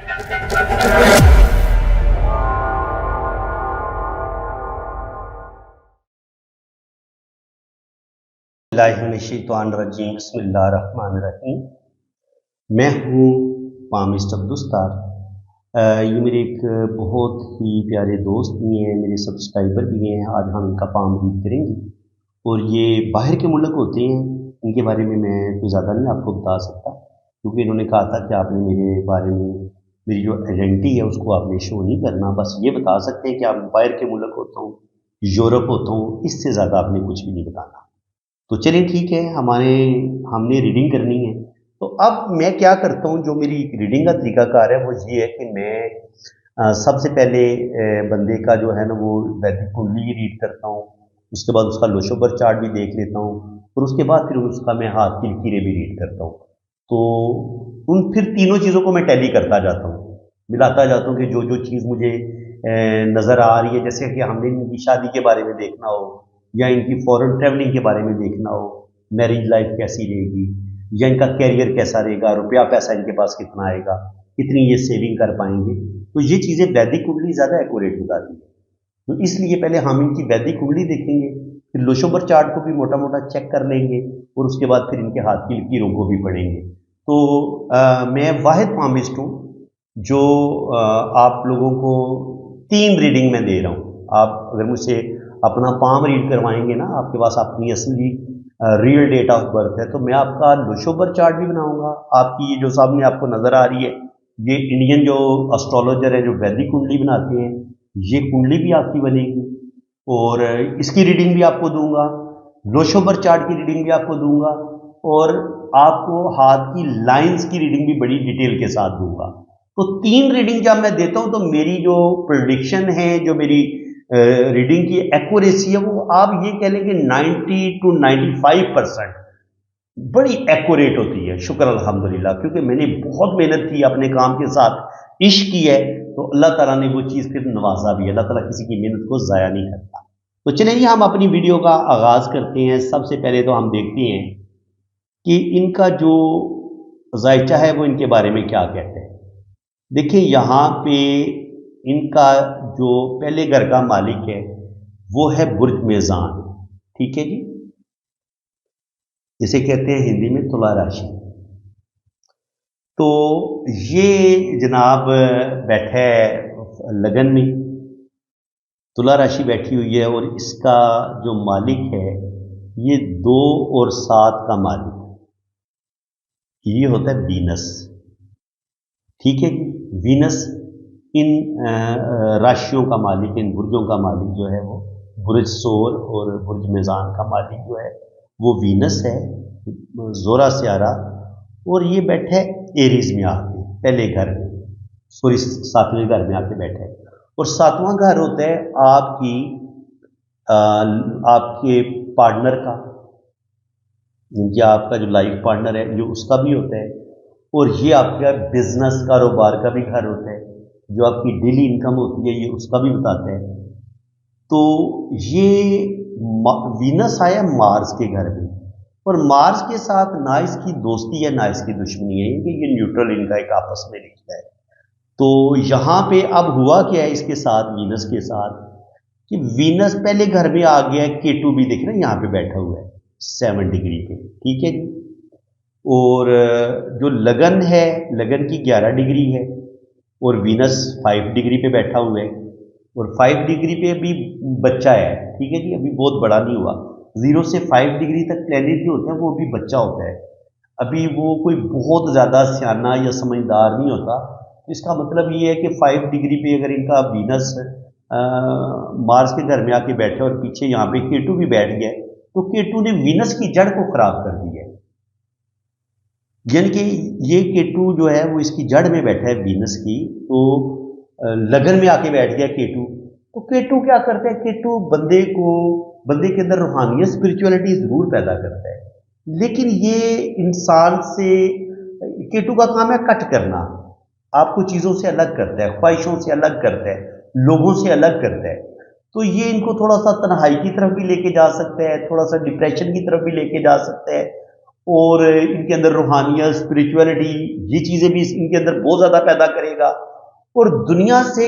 बिस्मिल्लाहिर्रहमानिर्रहीम, बिस्मिल्लाहिर्रहमानिर्रहीम। मैं हूँ पामिस्ट अब्दुस्तार। ये मेरे एक बहुत ही प्यारे दोस्त भी हैं, मेरे सब्सक्राइबर भी हैं। आज हम इनका पाम रीड करेंगे और ये बाहर के मुल्क होते हैं। इनके बारे में मैं कोई ज़्यादा नहीं आपको बता सकता, क्योंकि इन्होंने कहा था कि आपने मेरे बारे में मेरी जो आइडेंटिटी है उसको आपने शो नहीं करना। बस ये बता सकते हैं कि आप बाहर के मुल्क होता हूँ, यूरोप होता हूँ, इससे ज़्यादा आपने कुछ भी नहीं बताना। तो चलिए ठीक है, हमने रीडिंग करनी है। तो अब मैं क्या करता हूँ, जो मेरी रीडिंग का तरीकाकार है वो ये है कि मैं सबसे पहले बंदे का जो है ना वो वैदिक कुंडली रीड करता हूँ। उसके बाद उसका लोशोबर चार्ट भी देख लेता हूँ और उसके बाद फिर उसका मैं हाथ की लकीरें भी रीड करता हूँ। तो उन फिर तीनों चीज़ों को मैं टैली करता जाता हूँ, मिलाता जाता हूँ कि जो जो चीज़ मुझे नज़र आ रही है, जैसे कि हमने इनकी शादी के बारे में देखना हो, या इनकी फॉरेन ट्रैवलिंग के बारे में देखना हो, मैरिज लाइफ कैसी रहेगी, या इनका कैरियर कैसा रहेगा, रुपया पैसा इनके पास कितना आएगा, कितनी ये सेविंग कर पाएंगे। तो ये चीज़ें वैदिक कुंडली ज़्यादा एक्यूरेट बताती है। तो इसलिए पहले हम इनकी वैदिक कुंडली देखेंगे, फिर लोशोबर चार्ट को भी मोटा मोटा चेक कर लेंगे और उसके बाद फिर इनके हाथ की लकीरों को भी पढ़ेंगे। तो मैं वाहिद पामिस्ट हूँ जो आप लोगों को 3 रीडिंग में दे रहा हूँ। आप अगर मुझसे अपना पाम रीड करवाएंगे ना, आपके पास अपनी असली रियल डेट ऑफ बर्थ है, तो मैं आपका लोशोबर चार्ट भी बनाऊंगा। आपकी ये जो सामने आपको नज़र आ रही है, ये इंडियन जो एस्ट्रोलॉजर है जो वैदिक कुंडली बनाते हैं, ये कुंडली भी आपकी बनेगी और इसकी रीडिंग भी आपको दूंगा, लोशोबर चार्ट की रीडिंग भी आपको दूंगा और आपको हाथ की लाइंस की रीडिंग भी बड़ी डिटेल के साथ दूंगा। तो 3 रीडिंग जब मैं देता हूं तो मेरी जो प्रेडिक्शन है, जो मेरी रीडिंग की एक्यूरेसी है, वो आप ये कह लें कि 90 to 95% बड़ी एक्यूरेट होती है। शुक्र अल्हम्दुलिल्लाह, क्योंकि मैंने बहुत मेहनत की अपने काम के साथ, इश्क की है, तो अल्लाह ताला ने वो चीज़ फिर नवाजा भी है। अल्लाह ताला किसी की मेहनत को ज़ाया नहीं करता। तो चलिए हम अपनी वीडियो का आगाज़ करते हैं। सबसे पहले तो हम देखते हैं कि इनका जो जायचा है वो इनके बारे में क्या कहते हैं। देखिए यहाँ पे इनका जो पहले घर का मालिक है वो है बुर्ज मेज़ान, ठीक है जी, जिसे कहते हैं हिंदी में तुला राशि। तो ये जनाब बैठा है लगन में, तुला राशि बैठी हुई है और इसका जो मालिक है ये 2 और 7 का मालिक, ये होता है वीनस, ठीक है जी। वीनस इन राशियों का मालिक, इन बुर्जों का मालिक जो है वो बुर्ज सोर और बुर्ज मेज़ान का मालिक जो है वो वीनस है, जोरा स्यारा, और ये बैठे एरीज में आके पहले घर में, सॉरी 7वें घर में आके बैठे। और 7वां घर होता है आपकी आपके पार्टनर का, या आपका जो लाइफ पार्टनर है जो उसका भी होता है, और ये आपका बिजनेस कारोबार का भी घर होता है, जो आपकी डेली इनकम होती है ये उसका भी बताता है। तो ये वीनस आया मार्स के घर में, और मार्स के साथ ना इसकी दोस्ती है ना इसकी दुश्मनी है, ये न्यूट्रल इनका एक आपस में रिश्ता है। तो यहाँ पे अब हुआ क्या है इसके साथ, वीनस के साथ, कि वीनस पहले घर में आ गया है। केटू भी देख रहे हैं यहाँ पे बैठा हुआ है 7 डिग्री पे, ठीक है जी। और जो लगन है, लगन की 11 डिग्री है और वीनस 5 डिग्री पे बैठा हुआ है, और 5 डिग्री पे अभी बच्चा है, ठीक है जी, अभी बहुत बड़ा नहीं हुआ। 0 से 5 डिग्री तक प्लेनेट जो होता है वो अभी बच्चा होता है, अभी वो कोई बहुत ज़्यादा सियाना या समझदार नहीं होता। तो इसका मतलब ये है कि 5 डिग्री पे अगर इनका वीनस मार्स के घर में आके बैठे और पीछे यहाँ पे केटू भी बैठ गया, तो केटू ने वीनस की जड़ को खराब कर दी है। यानी कि ये केटू जो है वो इसकी जड़ में बैठा है वीनस की, तो लगन में आके बैठ गया केटू। तो केटू क्या करता है, केटू बंदे के अंदर रूहानियत स्पिरिचुअलिटी जरूर पैदा करता है, लेकिन ये इंसान से, केटू का काम है कट करना, आपको चीज़ों से अलग करता है, ख्वाहिशों से अलग करता है, लोगों से अलग करता है। तो ये इनको थोड़ा सा तन्हाई की तरफ भी लेके जा सकता है, थोड़ा सा डिप्रेशन की तरफ भी लेके जा सकता है, اور ان کے اندر روحانیت، اسپریچولیٹی، یہ چیزیں بھی ان کے اندر بہت زیادہ پیدا کرے گا، اور دنیا سے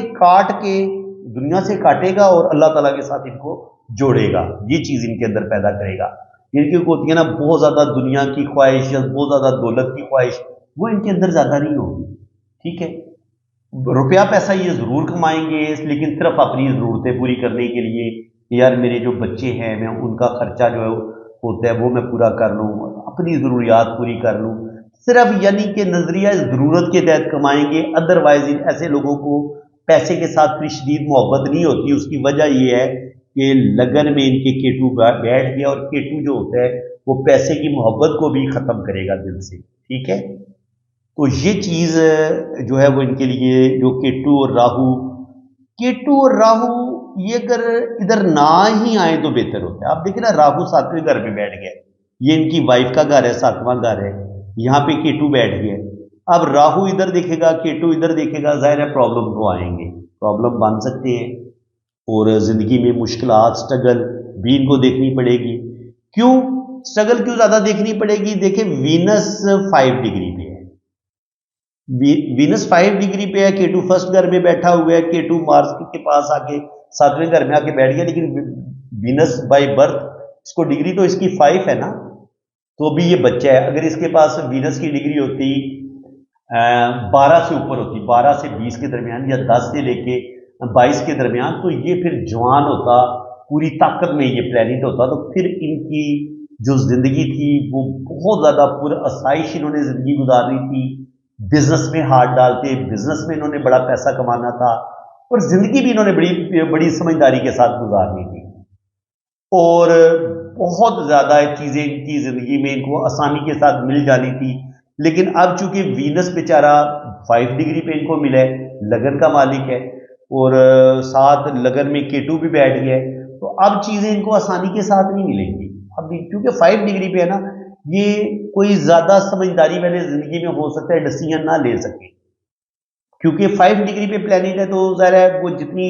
کاٹے گا اور اللہ تعالیٰ کے ساتھ ان کو جوڑے گا. یہ چیز ان کے اندر پیدا کرے گا. ان کی ہوتی ہے نا بہت زیادہ دنیا کی خواہش، بہت زیادہ دولت کی خواہش، وہ ان کے اندر زیادہ نہیں ہوگی. ٹھیک ہے، روپیہ پیسہ یہ ضرور کمائیں گے، لیکن صرف اپنی ضرورتیں پوری کرنے کے لیے، یار میرے جو بچے ہیں میں ان کا خرچہ جو ہوتا ہے وہ میں پورا کر لوں، اپنی ضروریات پوری کر لوں، صرف یعنی کہ نظریہ ضرورت کے تحت کمائیں گے. ادروائز ایسے لوگوں کو پیسے کے ساتھ کوئی شدید محبت نہیں ہوتی. اس کی وجہ یہ ہے کہ لگن میں ان کے کیٹو بیٹھ گیا، اور کیٹو جو ہوتا ہے وہ پیسے کی محبت کو بھی ختم کرے گا دل سے. ٹھیک ہے، تو یہ چیز جو ہے وہ ان کے لیے جو کیٹو اور راہو یہ اگر ادھر نہ ہی آئے تو بہتر ہوتا ہے. آپ دیکھیں نا، راہو 7ویں گھر میں بیٹھ گیا، یہ ان کی وائف کا گھر ہے، 7واں گھر ہے، یہاں پہ کیٹو بیٹھ گیا. اب راہو ادھر دیکھے گا، کیٹو ادھر دیکھے گا، ظاہر ہے پرابلم تو آئیں گے، پرابلم بن سکتے ہیں، اور زندگی میں مشکلات، سٹرگل بھی ان کو دیکھنی پڑے گی. کیوں سٹرگل کیوں زیادہ دیکھنی پڑے گی؟ دیکھیں وینس 5 ڈگری پہ ہے، وینس 5 ڈگری پہ ہے، کیٹو فرسٹ گھر میں بیٹھا ہوا ہے، کیٹو مارس کے پاس آ کے 7ویں گھر میں آ کے بیٹھ گیا، لیکن وینس بائی برتھ اس کو ڈگری تو اس کی 5 ہے نا، تو بھی یہ بچہ ہے. اگر اس کے پاس وینس کی ڈگری ہوتی 12 سے اوپر ہوتی، 12 سے 20 کے درمیان، یا 10 سے لے کے 22 کے درمیان، تو یہ پھر جوان ہوتا، پوری طاقت میں یہ پلانٹ ہوتا، تو پھر ان کی جو زندگی تھی وہ بہت زیادہ پر آسائش انہوں نے زندگی گزارنی تھی. بزنس میں ہاتھ ڈالتے، بزنس میں انہوں نے بڑا پیسہ کمانا تھا، اور زندگی بھی انہوں نے بڑی سمجھداری کے ساتھ گزارنی تھی، اور بہت زیادہ چیزیں ان کی زندگی میں ان کو آسانی کے ساتھ مل جانی تھی. لیکن اب چونکہ وینس بیچارہ 5 ڈگری پہ ان کو ملا ہے، لگن کا مالک ہے، اور ساتھ لگن میں کیٹو بھی بیٹھ گیا ہے، تو اب چیزیں ان کو آسانی کے ساتھ نہیں ملیں گی. اب کیونکہ 5 ڈگری پہ ہے نا، یہ کوئی زیادہ سمجھداری والے زندگی میں ہو سکتا ہے ڈیسیژن نہ لے سکے، کیونکہ 5 ڈگری پہ پلانٹ ہے، تو ظاہر ہے وہ جتنی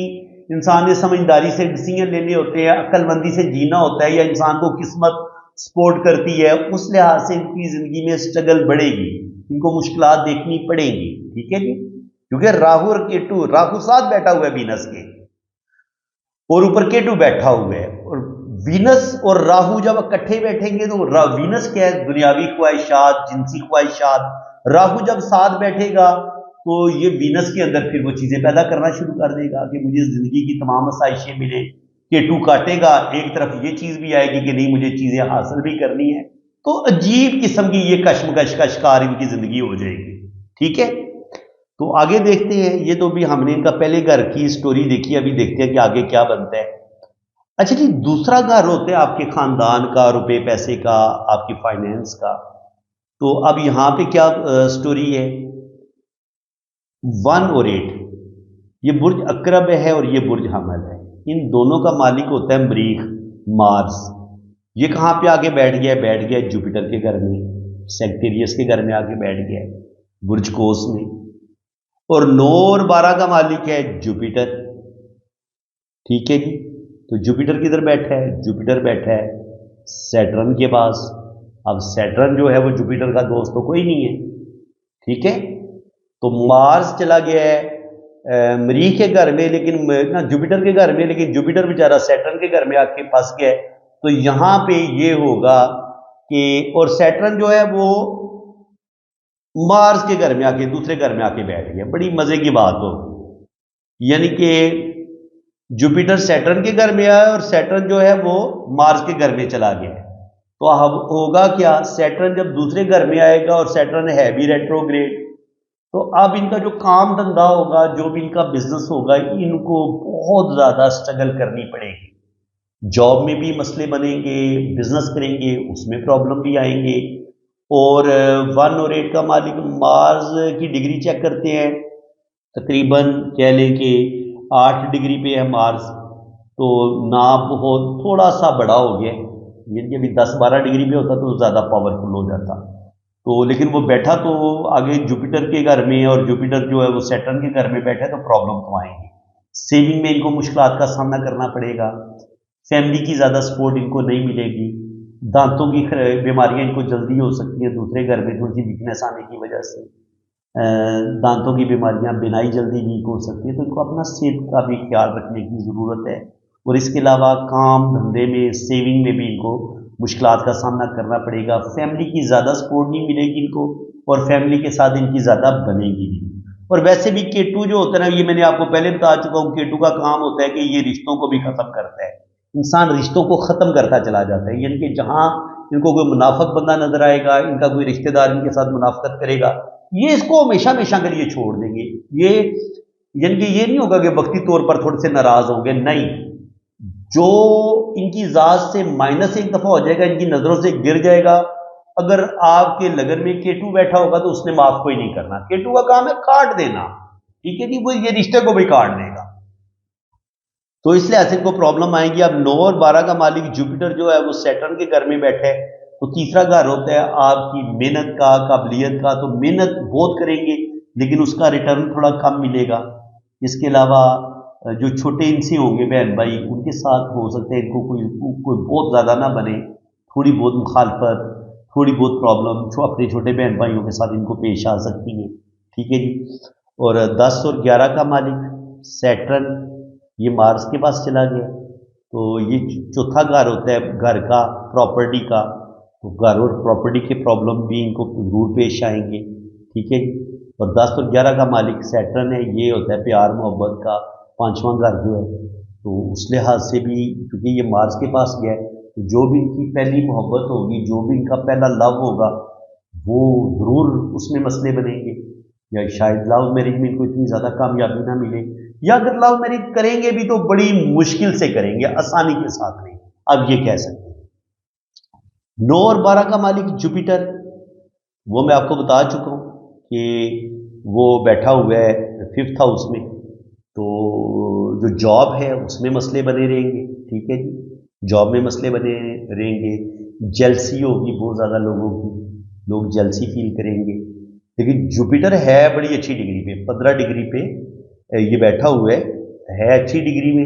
انسان نے سمجھداری سے ڈیسیژن لینے ہوتے ہیں، عقل مندی سے جینا ہوتا ہے، یا انسان کو قسمت سپورٹ کرتی ہے، اس لحاظ سے ان کی زندگی میں سٹرگل بڑھے گی، ان کو مشکلات دیکھنی پڑیں گی. ٹھیک ہے جی، کیونکہ راہو اور کیٹو، راہو ساتھ بیٹھا ہوا ہے وینس کے، اور اوپر کیٹو بیٹھا ہوا ہے، اور وینس اور راہو جب اکٹھے بیٹھیں گے تو وینس کیا ہے؟ دنیاوی خواہشات، جنسی خواہشات. راہو جب ساتھ بیٹھے گا تو یہ وینس کے اندر پھر وہ چیزیں پیدا کرنا شروع کر دے گا کہ مجھے زندگی کی تمام آسائشیں ملے. کیٹو کاٹے گا، ایک طرف یہ چیز بھی آئے گی کہ نہیں مجھے چیزیں حاصل بھی کرنی ہے، تو عجیب قسم کی یہ کشمکش کا شکار ان کی زندگی ہو جائے گی. ٹھیک ہے، تو آگے دیکھتے ہیں. یہ تو بھی ہم نے ان کا پہلے گھر کی سٹوری دیکھی، ابھی دیکھتے ہیں کہ آگے کیا بنتا ہے. اچھا جی، دوسرا گھر ہوتا ہے آپ کے خاندان کا، روپے پیسے کا، آپ کی فائنینس کا. تو اب یہاں پہ کیا سٹوری ہے؟ 1 اور 8، یہ برج اقرب ہے اور یہ برج حمل ہے. ان دونوں کا مالک ہوتا ہے مریخ، مارس. یہ کہاں پہ آ کے بیٹھ گیا ہے جوپیٹر کے گھر میں، سیکٹیریس کے گھر میں آ کے بیٹھ گیا ہے، برج کوس میں. اور 9 اور 12 کا مالک ہے جوپیٹر. ٹھیک ہے جی، تو جوپیٹر کدھر بیٹھا ہے؟ جوپیٹر بیٹھا ہے سیٹرن کے پاس. اب سیٹرن جو ہے وہ جوپیٹر کا دوست تو کوئی نہیں ہے. ٹھیک ہے، تو مارس چلا گیا ہے مریخ کے گھر میں، لیکن جوپیٹر کے گھر میں، لیکن جوپیٹر بیچارہ سیٹرن کے گھر میں آ کے پھنس گیا ہے. تو یہاں پہ یہ ہوگا کہ، اور سیٹرن جو ہے وہ مارس کے گھر میں آ کے، دوسرے گھر میں آ کے بیٹھ گیا. بڑی مزے کی بات ہو، یعنی کہ جوپیٹر سیٹرن کے گھر میں آیا اور سیٹرن جو ہے وہ مارس کے گھر میں چلا گیا. تو اب ہوگا کیا؟ سیٹرن جب دوسرے گھر میں آئے گا، اور سیٹرن ہے بھی ریٹروگریڈ، تو اب ان کا جو کام دھندا ہوگا، جو بھی ان کا بزنس ہوگا، ان کو بہت زیادہ سٹرگل کرنی پڑے گی. جاب میں بھی مسئلے بنیں گے، بزنس کریں گے اس میں پرابلم بھی آئیں گے. اور 1 اور 8 کا مالک مارس کی ڈگری چیک کرتے ہیں، تقریباً کہہ لیں کہ 8 ڈگری پہ ہے مارس، تو ناپ بہت تھوڑا سا بڑا ہو گیا، یعنی کہ ابھی 10-12 ڈگری پہ ہوتا تو زیادہ پاورفل ہو جاتا. تو لیکن وہ بیٹھا تو آگے جوپیٹر کے گھر میں، اور جوپیٹر جو ہے وہ سیٹرن کے گھر میں بیٹھا، تو پرابلم تو آئیں گی. سیونگ میں ان کو مشکلات کا سامنا کرنا پڑے گا، فیملی کی زیادہ سپورٹ ان کو نہیں ملے گی. दांतों की बीमारियां इनको जल्दी हो सकती हैं, दूसरे घर में थोड़ी सी वीकनेस आने की वजह से दांतों की बीमारियां, बिनाई जल्दी वीक हो सकती है। तो इनको अपना सेहत का भी ख्याल रखने की ज़रूरत है। और इसके अलावा काम धंधे में, सेविंग में भी इनको मुश्किलात का सामना करना पड़ेगा। फैमिली की ज़्यादा सपोर्ट नहीं मिलेगी इनको, और फैमिली के साथ इनकी ज़्यादा बनेगी भी। और वैसे भी केटू जो होता है ना, ये मैंने आपको पहले बता चुका हूँ, केटू का काम होता है कि ये रिश्तों को भी ख़त्म करता है। इंसान रिश्तों को ख़त्म करता चला जाता है, यानी कि जहाँ इनको कोई मुनाफक बंदा नजर आएगा, इनका कोई रिश्तेदार इनके साथ मुनाफकत करेगा, ये इसको हमेशा हमेशा के लिए छोड़ देंगे। ये यानी कि ये नहीं होगा कि वक्ती तौर पर थोड़े से नाराज होंगे, नहीं। जो इनकी जात से माइनस एक दफा हो जाएगा, इनकी नजरों से गिर जाएगा, अगर आपके लगन में केटू बैठा होगा तो उसने माफ कोई नहीं करना। केटू का काम है काट देना, ठीक है जी, वो ये रिश्ते को भी काट देगा। तो इसलिए ऐसे को प्रॉब्लम आएगी। अब 9 और 12 का मालिक जुपिटर जो है वो सैटर्न के घर में बैठा है, तो तीसरा घर होता है आपकी मेहनत का, काबिलियत का। तो मेहनत बहुत करेंगे लेकिन उसका रिटर्न थोड़ा कम मिलेगा। इसके अलावा जो छोटे इनसे होंगे बहन भाई, उनके साथ हो सकता है इनको कोई बहुत ज़्यादा ना बने, थोड़ी बहुत मुखालफत, थोड़ी बहुत प्रॉब्लम जो अपने छोटे बहन भाइयों के साथ इनको पेश आ सकती है, ठीक है जी। और 10 और 11 का मालिक सैटर्न, ये मार्स के पास चला गया, तो ये चौथा घर होता है घर का, प्रॉपर्टी का। तो घर और प्रॉपर्टी के प्रॉब्लम भी इनको जरूर पेश आएंगे, ठीक है। और 10 और 11 का मालिक सैटर्न है, ये होता है प्यार मोहब्बत का पांचवा घर जो है। तो उस लिहाज से भी क्योंकि ये मार्स के पास गया है, तो जो भी इनकी पहली मोहब्बत होगी, जो भी इनका पहला लव होगा, वो जरूर उसमें मसले बनेंगे। या शायद लव मैरिज में इनको इतनी ज़्यादा कामयाबी ना मिले, या अगर लव मैरिज करेंगे भी तो बड़ी मुश्किल से करेंगे, आसानी के साथ नहीं। अब ये कह सकते हैं 9 और 12 का मालिक जुपिटर, वो मैं आपको बता चुका हूँ कि वो बैठा हुआ है 5th हाउस में। तो जो जॉब है उसमें मसले बने रहेंगे, ठीक है जी, जॉब में मसले बने रहेंगे। जेलसी होगी बहुत ज़्यादा लोगों की, लोग जेलसी फील करेंगे। लेकिन जुपिटर है बड़ी अच्छी डिग्री पे, 15 डिग्री पे ये बैठा हुआ है अच्छी डिग्री में।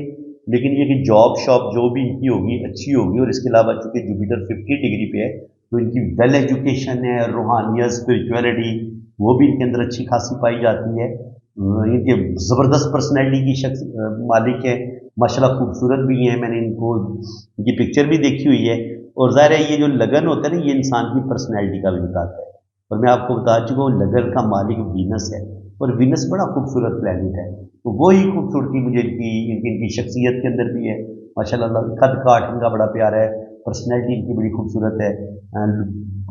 लेकिन ये कि जॉब शॉप जो भी इनकी होगी अच्छी होगी। और इसके अलावा चूंकि जुपिटर 50 डिग्री पे है, तो इनकी वेल एजुकेशन है, रूहानियत, स्पिरिचुअलिटी, वो भी इनके अंदर अच्छी खासी पाई जाती है। इनके ज़बरदस्त पर्सनैलिटी की शख्स मालिक है, माशाल्लाह खूबसूरत भी हैं, मैंने इनको इनकी पिक्चर भी देखी हुई है। और ज़ाहिर है ये जो लगन होता है ना, ये इंसान की पर्सनैलिटी का भी बताता है। और मैं आपको बता चुका हूँ लगन का मालिक वीनस है, और वीनस बड़ा खूबसूरत प्लैनेट है। तो वही खूबसूरती मुझे इनकी शख्सियत के अंदर भी है, माशाल्लाह। कद काठ इनका बड़ा प्यारा है, पर्सनैलिटी इनकी बड़ी खूबसूरत है,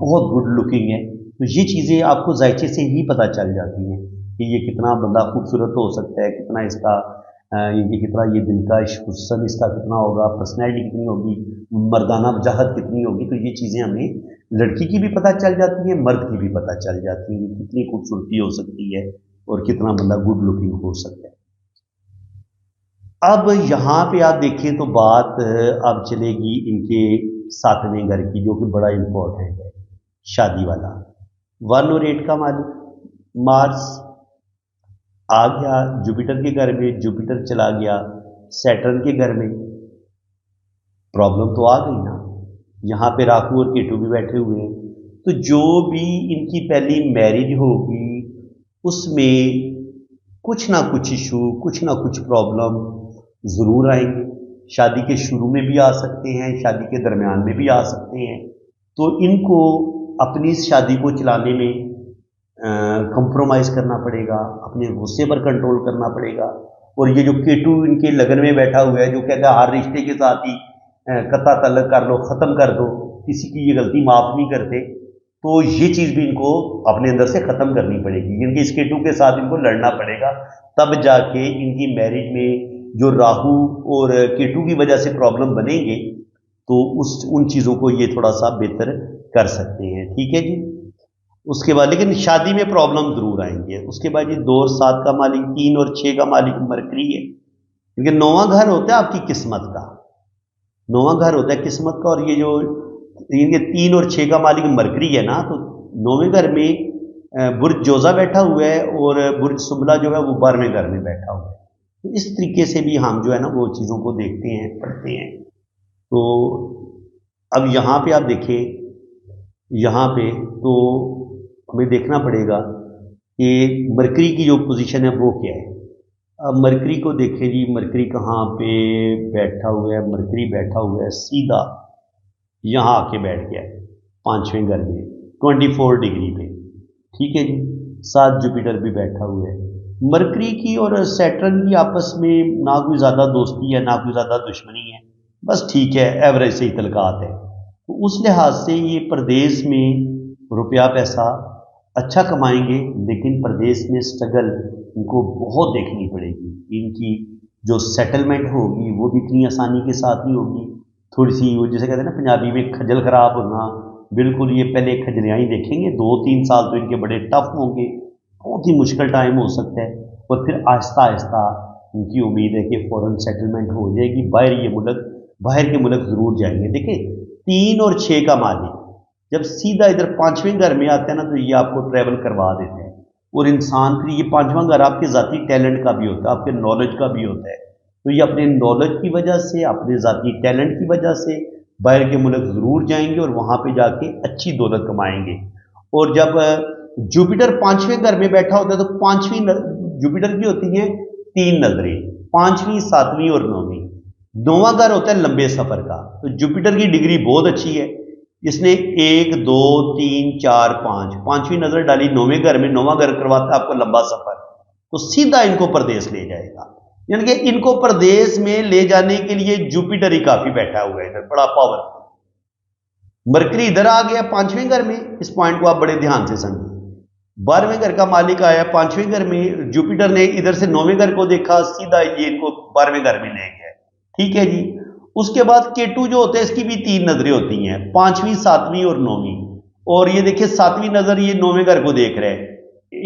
बहुत गुड लुकिंग है। तो ये चीज़ें आपको जायचे से ही पता चल जाती हैं कि ये कितना बंदा खूबसूरत हो सकता है, कितना इसका ये कितना ये दिलकश हुस्न इसका कितना होगा, पर्सनैलिटी कितनी होगी, मर्दाना वजाहत कितनी होगी। तो ये चीज़ें हमें लड़की की भी पता चल जाती है, मर्द की भी पता चल जाती है, कितनी खूबसूरती हो सकती है और कितना बंदा गुड लुकिंग हो सकता है। अब यहाँ पे आप देखें तो बात अब चलेगी इनके 7वें घर की, जो कि बड़ा इंपॉर्टेंट है, शादी वाला। 1 और 8 का मालिक मार्स आ गया जुपिटर के घर में, जुपिटर चला गया सैटर्न के घर में। प्रॉब्लम तो आ गई ना, यहाँ पे राहु और केतु भी बैठे हुए हैं। तो जो भी इनकी पहली मैरिज होगी उसमें कुछ ना कुछ इशू, कुछ ना कुछ प्रॉब्लम ज़रूर आएंगे। शादी के शुरू में भी आ सकते हैं, शादी के दरमियान में भी आ सकते हैं। तो इनको अपनी इस शादी को चलाने में कंप्रोमाइज़ करना पड़ेगा, अपने गुस्से पर कंट्रोल करना पड़ेगा। और ये जो केटू इनके लगन में बैठा हुआ है, जो कहता है हर रिश्ते के साथ ही कत्ता तल्लक कर लो, ख़त्म कर दो, किसी की ये गलती माफ़ नहीं करते, तो ये चीज़ भी इनको अपने अंदर से ख़त्म करनी पड़ेगी। इनके इस केटू के साथ इनको लड़ना पड़ेगा, तब जाके इनकी मैरिज में जो राहु और केटू की वजह से प्रॉब्लम बनेंगे, तो उन चीज़ों को ये थोड़ा सा बेहतर कर सकते हैं, ठीक है जी। उसके बाद लेकिन शादी में प्रॉब्लम जरूर आएंगे। उसके बाद ये 2 और 7 का मालिक, 3 और 6 का मालिक मरकरी है, क्योंकि 9वां घर होता है आपकी किस्मत का, 9वां घर होता है किस्मत का। और ये जो इनके 3 और 6 का मालिक मरकरी है ना, तो 9वें घर में बुर्ज जोजा बैठा हुआ है, और बुर्ज सुबला जो है वो 12वें घर में बैठा हुआ है। तो इस तरीके से भी हम जो है ना वो चीज़ों को देखते हैं, पढ़ते हैं। तो अब यहाँ पे आप देखें, यहाँ पे तो हमें देखना पड़ेगा कि मरकरी की जो पोजीशन है वो क्या है। अब मरकरी को देखें जी, मरकरी कहाँ पे बैठा हुआ है, मरकरी बैठा हुआ है सीधा यहाँ आके बैठ गया है 5वें घर में 24 डिग्री पे, ठीक है जी। साथ जुपिटर भी बैठा हुआ है। मरकरी की और सैटर्न की आपस में ना कोई ज़्यादा दोस्ती है ना कोई ज़्यादा दुश्मनी है, बस ठीक है, एवरेज से ही तलकात है। तो उस लिहाज से ये परदेश में रुपया पैसा अच्छा कमाएंगे, लेकिन परदेश में स्ट्रगल इनको बहुत देखनी पड़ेगी। इनकी जो सेटलमेंट होगी वो भी इतनी आसानी के साथ नहीं होगी। थोड़ी सी वो जैसे कहते हैं ना पंजाबी में खजल खराब होना, बिल्कुल ये पहले खजलियाँ ही देखेंगे। 2-3 साल तो इनके बड़े टफ होंगे, बहुत ही मुश्किल टाइम हो सकता है, और फिर आहिस्ता आहिस्ता उनकी उम्मीद है कि फ़ौरन सेटलमेंट हो जाएगी। बाहर के मुल्क ज़रूर जाएंगे। देखिए 3 और 6 का मालिक जब सीधा इधर 5वें घर में आता है ना, तो ये आपको ट्रैवल करवा देते हैं। और इंसान फिर ये 5वां घर आपके ज़ाती टैलेंट का भी होता है, आपके नॉलेज का भी होता है। तो ये अपने नॉलेज की वजह से, अपने ज़ाती टैलेंट की वजह से बाहर के मुल्क ज़रूर जाएंगे और वहाँ पे जाके अच्छी दौलत कमाएंगे। और जब जुपिटर 5वें घर में बैठा होता है, तो 5वीं जुपिटर की होती हैं 3 नजरें, 5वीं 7वीं और 9वीं। 9वां घर होता है लंबे सफ़र का। तो जुपिटर की डिग्री बहुत अच्छी है, इसने 1 2 3 4 5 5वीं नजर डाली 9वें घर में। 9वां घर करवाता है आपको लंबा सफर, तो सीधा इनको प्रदेश ले जाएगा। यानी कि इनको प्रदेश में ले जाने के लिए जुपिटर ही काफी बैठा हुआ है इधर, बड़ा पावरफुल। मरकरी इधर आ गया 5वें घर में, इस पॉइंट को आप बड़े ध्यान से समझिए। 12वें घर का मालिक आया 5वें घर में, जुपिटर ने इधर से 9वें घर को देखा, सीधा ये इनको 12वें घर में ले गया, ठीक है जी। उसके बाद केटू जो होता है इसकी भी 3 नजरें होती हैं, 5वीं 7वीं और 9वीं। और ये देखिए 7वीं नजर ये 9वें घर को देख रहे हैं,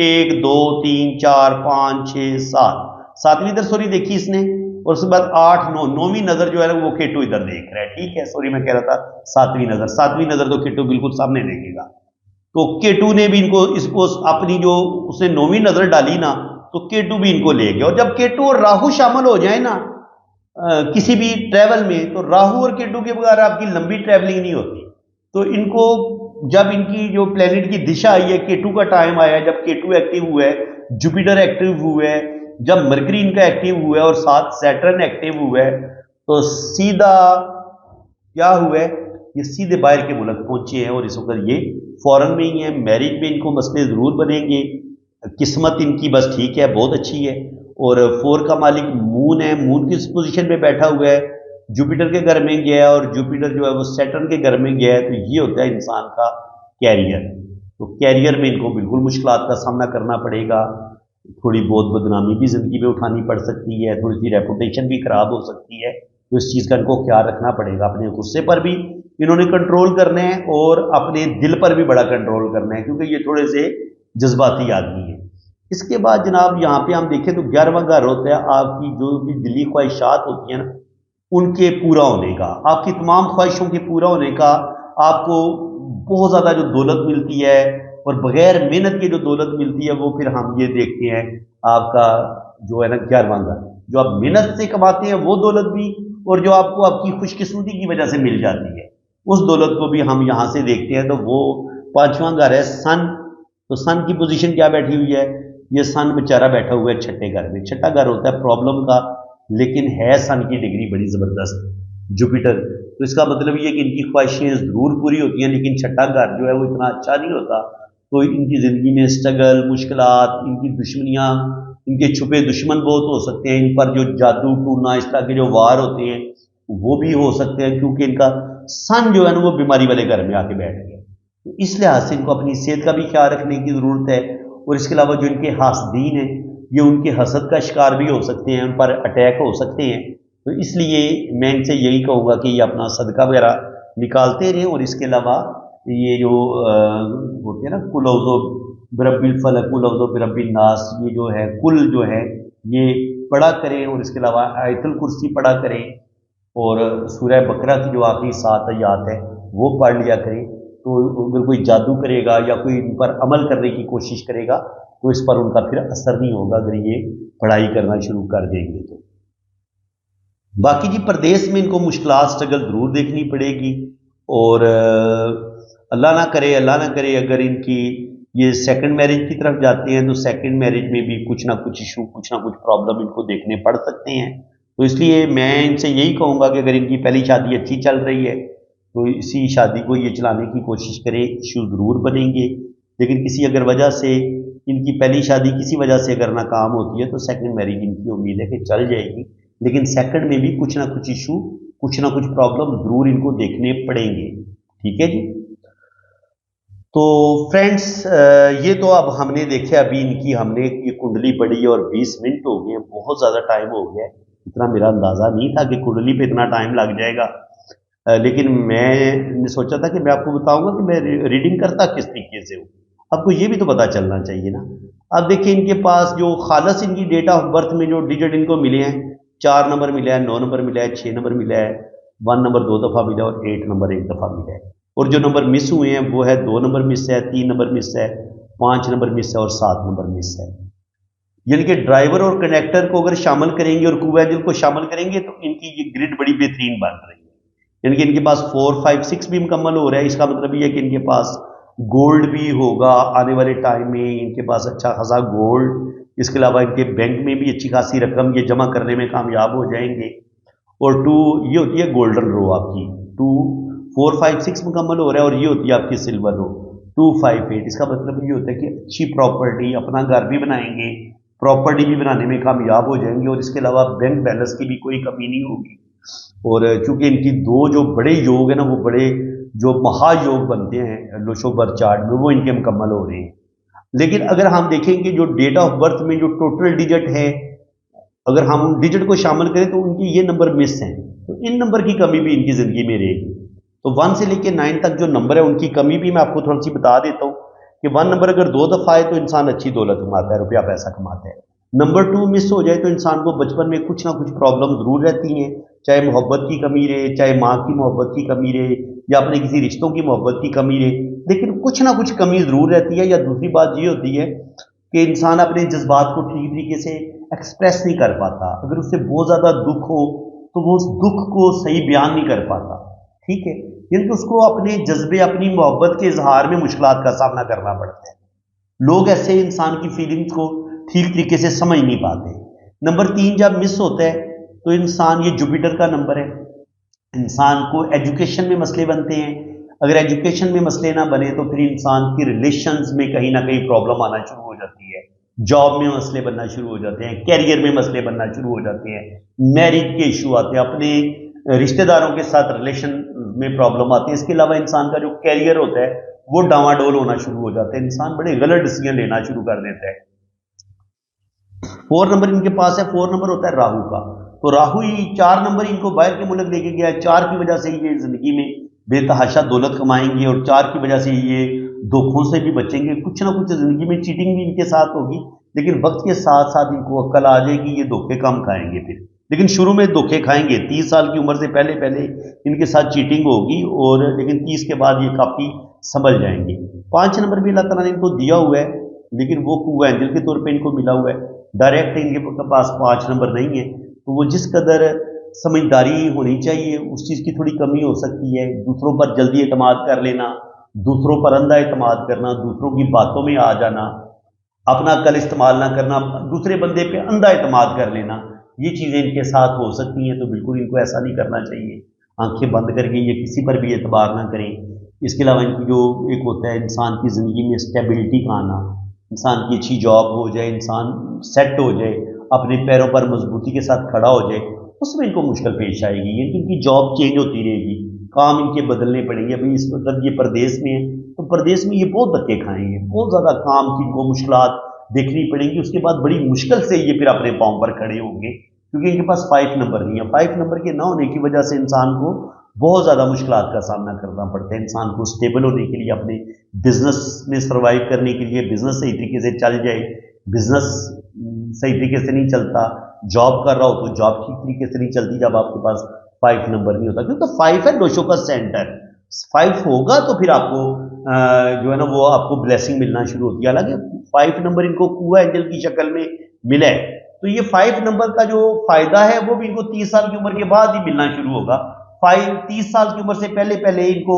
1 2 3 4 5 6 7, 7वीं इधर सॉरी देखी इसने। और उसके बाद 8 9, 9वीं नजर जो है वो केटू इधर देख रहा है, ठीक है। सॉरी मैं कह रहा था 7वीं नजर तो केटू बिल्कुल सामने देखेगा। तो केटू ने भी इसको अपनी जो उसने 9वीं नजर डाली ना, तो केटू भी इनको ले गया। और जब केटू और राहु शामिल हो जाए ना किसी भी ट्रैवल में, तो राहु और केटू के बगैर आपकी लंबी ट्रैवलिंग नहीं होती। तो इनको जब इनकी जो प्लेनेट की दिशा आई है, केटू का टाइम आया है, जब केटू एक्टिव हुआ है, जुपिटर एक्टिव हुआ है, जब मरकरी इनका एक्टिव हुआ है और साथ सैटर्न एक्टिव हुआ है, तो सीधा क्या हुआ है, ये सीधे बाहर के मुल्क पहुंचे हैं। और इस वक्त ये फॉरेन में ही है। मैरिज में इनको मसले जरूर बनेंगे, किस्मत इनकी बस ठीक है, बहुत अच्छी है। और 4 का मालिक मून है, मून किस पोजीशन पे बैठा हुआ है, जुपिटर के घर में गया है, और जुपिटर जो है वो सैटर्न के घर में गया है। तो ये होता है इंसान का कैरियर। तो कैरियर में इनको बिल्कुल मुश्किलात का सामना करना पड़ेगा, थोड़ी बहुत बदनामी भी जिंदगी में उठानी पड़ सकती है, थोड़ी सी रेपुटेशन भी खराब हो सकती है। तो इस चीज़ का इनको ख्याल रखना पड़ेगा। अपने गुस्से पर भी इन्होंने कंट्रोल करना है और अपने दिल पर भी बड़ा कंट्रोल करना है, क्योंकि ये थोड़े से जज्बाती आदमी है। इसके बाद जनाब यहाँ पे हम देखें तो 11वां घर होता है आपकी जो भी दिली ख्वाहिशात होती हैं ना, उनके पूरा होने का, आपकी तमाम ख्वाहिशों के पूरा होने का। आपको बहुत ज़्यादा जो दौलत मिलती है और बगैर मेहनत की जो दौलत मिलती है, वो फिर हम ये देखते हैं आपका जो है ना 11वां घर, जो आप मेहनत से कमाते हैं वो दौलत भी, और जो आपको आपकी खुशकिस्मती की वजह से मिल जाती है उस दौलत को भी हम यहाँ से देखते हैं। तो वो 5वां घर है सन। तो सन की पोजीशन क्या बैठी हुई है, ये सन बेचारा बैठा हुआ है 6ठे घर में। 6ठा घर होता है प्रॉब्लम का, लेकिन है सन की डिग्री बड़ी ज़बरदस्त जुपिटर। तो इसका मतलब ये कि इनकी ख्वाहिशें ज़रूर पूरी होती हैं, लेकिन 6ठा घर जो है वो इतना अच्छा नहीं होता। तो इनकी ज़िंदगी में स्ट्रगल, मुश्किलात, इनकी दुश्मनियाँ, इनके छुपे दुश्मन बहुत हो सकते हैं। इन पर जो जादू टूना इस तरह के जो वार होते हैं वो भी हो सकते हैं, क्योंकि इनका सन जो है ना वो बीमारी वाले घर में आके बैठ गया। तो इस लिहाज से इनको अपनी सेहत का भी ख्याल रखने की ज़रूरत है। और इसके अलावा जो इनके हासदीन हैं, ये उनके हसद का शिकार भी हो सकते हैं, उन पर अटैक हो सकते हैं। तो इसलिए मैं इनसे यही कहूँगा कि ये अपना सदका वगैरह निकालते रहें। और इसके अलावा ये जो होते हैं ना कुल औज़ो बिरब्बिल फलक, कुल औज़ो बिरब्बिन नास, ये जो है कुल जो है ये पढ़ा करें। और इसके अलावा आयतुल कुर्सी पढ़ा करें, और सूरह बकरा की जो आखिरी 7 आयत है वो पढ़ लिया करें। तो अगर कोई जादू करेगा या कोई इन पर अमल करने की कोशिश करेगा तो इस पर उनका फिर असर नहीं होगा, अगर ये पढ़ाई करना शुरू कर देंगे तो। बाकी जी प्रदेश में इनको मुश्किलात स्ट्रगल ज़रूर देखनी पड़ेगी। اور اللہ نہ کرے اگر ان کی یہ سیکنڈ میرج کی طرف جاتے ہیں تو سیکنڈ میرج میں بھی کچھ نہ کچھ ایشو، کچھ نہ کچھ پرابلم ان کو دیکھنے پڑ سکتے ہیں. تو اس لیے میں ان سے یہی کہوں گا کہ اگر ان کی پہلی شادی اچھی چل رہی ہے تو اسی شادی کو یہ چلانے کی کوشش کریں. ایشو ضرور بنیں گے، لیکن کسی اگر وجہ سے ان کی پہلی شادی کسی وجہ سے اگر ناکام ہوتی ہے تو سیکنڈ میرج ان کی امید ہے کہ چل جائے گی، لیکن سیکنڈ میں بھی کچھ نہ کچھ ایشو، کچھ نہ کچھ پرابلم ضرور ان کو دیکھنے پڑیں گے. ٹھیک ہے جی. تو فرینڈس یہ تو اب ہم نے دیکھا، ابھی ان کی ہم نے یہ کنڈلی پڑھی اور 20 منٹ ہو گئے، بہت زیادہ ٹائم ہو گیا ہے. اتنا میرا اندازہ نہیں تھا کہ کنڈلی پہ اتنا ٹائم لگ جائے گا، لیکن میں نے سوچا تھا کہ میں آپ کو بتاؤں گا کہ میں ریڈنگ کرتا کس طریقے سے ہوں. آپ کو یہ بھی تو پتا چلنا چاہیے نا. اب دیکھیں ان کے پاس جو خالص ان کی ڈیٹ آف برتھ میں جو ڈیجٹ ان کو ملے ہیں، 4 نمبر ملا ہے، 9 نمبر ملا ہے، 6 نمبر ملا ہے، 1 نمبر 2 دفعہ ملا ہے اور 8 نمبر 1 دفعہ ملا ہے. اور جو نمبر مس ہوئے ہیں وہ ہے 2 نمبر مس ہے، 3 نمبر مس ہے، 5 نمبر مس ہے اور 7 نمبر مس ہے. یعنی کہ ڈرائیور اور کنیکٹر کو اگر شامل کریں گے اور کو اینجل کو شامل کریں گے تو ان کی یہ گریڈ بڑی بہترین بن رہی ہے. یعنی کہ ان کے پاس 4 5 6 بھی مکمل ہو رہا ہے. اس کا مطلب یہ ہے کہ ان کے پاس گولڈ بھی ہوگا آنے والے ٹائم میں. ان کے پاس اچھا خاصا گولڈ، اس کے علاوہ ان کے بینک میں بھی اچھی خاصی رقم یہ جمع کرنے میں کامیاب ہو جائیں گے. اور 2 یہ ہوتی ہے گولڈن رو آپ کی، 2 4 5 6 مکمل ہو رہا ہے، اور یہ ہوتی ہے آپ کی سلور رو 2 5 8. اس کا مطلب یہ ہوتا ہے کہ اچھی پراپرٹی، اپنا گھر بھی بنائیں گے، پراپرٹی بھی بنانے میں کامیاب ہو جائیں گے، اور اس کے علاوہ بینک بیلنس کی بھی کوئی کمی نہیں ہوگی. اور چونکہ ان کی 2 جو بڑے یوگ ہیں نا، وہ بڑے جو مہا یوگ بنتے ہیں لوشو برتھ چارٹ میں، وہ ان کے مکمل ہو رہے ہیں. لیکن اگر ہم دیکھیں کہ جو ڈیٹ آف برتھ میں جو ٹوٹل ڈیجٹ ہے، اگر ہم ڈیجٹ کو شامل کریں تو ان کی یہ نمبر مس ہیں، تو ان نمبر کی کمی بھی ان کی زندگی میں رہے گی. تو 1 سے لے کے 9 تک جو نمبر ہے ان کی کمی بھی میں آپ کو تھوڑی سی بتا دیتا ہوں کہ 1 نمبر اگر 2 دفعہ آئے تو انسان اچھی دولت کماتا ہے، روپیہ پیسہ کماتا ہے. نمبر 2 مس ہو جائے تو انسان کو بچپن میں کچھ نہ کچھ پرابلم ضرور رہتی ہیں، چاہے محبت کی کمی رہے، چاہے ماں کی محبت کی کمی رہے، یا اپنے کسی رشتوں کی محبت کی کمی رہے، لیکن کچھ نہ کچھ کمی ضرور رہتی ہے. یا دوسری بات یہ ہوتی ہے کہ انسان اپنے جذبات کو ٹھیک طریقے سے ایکسپریس نہیں کر پاتا. اگر اس سے بہت زیادہ دکھ ہو تو وہ اس دکھ کو صحیح بیان نہیں کر پاتا. ٹھیک ہے، یعنی کہ اس کو اپنے جذبے، اپنی محبت کے اظہار میں مشکلات کا سامنا کرنا پڑتا ہے. لوگ ایسے انسان کی فیلنگز کو ٹھیک طریقے سے سمجھ نہیں پاتے. نمبر 3 جب مس ہوتا ہے تو انسان، یہ جوپیٹر کا نمبر ہے، انسان کو ایجوکیشن میں مسئلے بنتے ہیں. اگر ایجوکیشن میں مسئلے نہ بنے تو پھر انسان کی ریلیشنز میں کہیں نہ کہیں پرابلم آنا شروع ہو جاتی ہے، جاب میں مسئلے بننا شروع ہو جاتے ہیں، کیریئر میں مسئلے بننا شروع ہو جاتے ہیں، میرج کے ایشو آتے ہیں، اپنے رشتہ داروں کے ساتھ ریلیشن میں پرابلم آتی ہے. اس کے علاوہ انسان کا جو کیریئر ہوتا ہے وہ ڈاواں ڈول ہونا شروع ہو جاتا ہے، انسان بڑے غلط ڈیسیژن لینا شروع کر دیتا ہے. 4 نمبر ان کے پاس ہے، 4 نمبر ہوتا ہے راہو کا. تو راہو ہی 4 نمبر ان کو باہر کے ملک لے کے گیا ہے. 4 کی وجہ سے یہ زندگی میں بے تحاشا دولت کمائیں گے، اور 4 کی وجہ سے یہ دھوکوں سے بھی بچیں گے. کچھ نہ کچھ زندگی میں چیٹنگ بھی ان کے ساتھ ہوگی، لیکن وقت کے ساتھ ساتھ ان کو عقل آ جائے گی، یہ دھوکے کم کھائیں گے پھر. لیکن شروع میں دھوکے کھائیں گے، 30 سال کی عمر سے پہلے پہلے ان کے ساتھ چیٹنگ ہوگی، اور لیکن 30 کے بعد یہ کافی سنبھل جائیں گے. 5 نمبر بھی اللہ تعالیٰ نے ان کو دیا ہوا ہے، لیکن وہ قوہ اینجل کے طور پہ ان کو ملا ہوا ہے. ڈائریکٹ ان کے پاس 5 نمبر نہیں ہے، تو وہ جس قدر سمجھداری ہونی چاہیے اس چیز کی تھوڑی کمی ہو سکتی ہے. دوسروں پر جلدی اعتماد کر لینا، دوسروں پر اندھا اعتماد کرنا، دوسروں کی باتوں میں آ جانا، اپنا عقل استعمال نہ کرنا، دوسرے بندے پہ اندھا اعتماد کر لینا، یہ چیزیں ان کے ساتھ ہو سکتی ہیں. تو بالکل ان کو ایسا نہیں کرنا چاہیے، آنکھیں بند کر کے یہ کسی پر بھی اعتبار نہ کریں. اس کے علاوہ ان کی جو ایک ہوتا ہے انسان کی زندگی میں اسٹیبلٹی کا آنا، انسان کی اچھی جاب ہو جائے، انسان سیٹ ہو جائے، اپنے پیروں پر مضبوطی کے ساتھ کھڑا ہو جائے، اس میں ان کو مشکل پیش آئے گی. یعنی ان کی جاب چینج ہوتی رہے گی، کام ان کے بدلنے پڑیں گے. ابھی اس وقت یہ پردیس میں ہے تو پردیس میں یہ بہت دھکے کھائیں گے، بہت زیادہ کام کی ان کو مشکلات دیکھنی پڑیں گی. اس کے بعد بڑی مشکل سے یہ پھر اپنے پاؤں پر کھڑے ہوں گے، کیونکہ ان کے پاس 5 نمبر نہیں ہے. 5 نمبر کے نہ ہونے کی وجہ سے انسان کو بہت زیادہ مشکلات کا سامنا کرنا پڑتا ہے. انسان کو اسٹیبل ہونے کے لیے، اپنے بزنس میں سروائیو کرنے کے لیے، بزنس صحیح طریقے سے چل جائے، بزنس صحیح طریقے سے نہیں چلتا، جاب کر رہا ہو تو جاب ٹھیک طریقے سے نہیں چلتی جب آپ کے پاس 5 نمبر نہیں ہوتا. کیونکہ 5 ہے دوشوں کا سینٹر، 5 ہوگا تو پھر آپ کو جو ہے نا وہ آپ کو بلیسنگ ملنا شروع ہوتی ہے. حالانکہ 5 نمبر ان کو قوہ اینجل کی شکل میں ملا ہے، تو یہ 5 نمبر کا جو فائدہ ہے وہ بھی ان کو 30 سال کی عمر کے بعد ہی ملنا شروع ہوگا. 30 साल की उम्र से पहले पहले इनको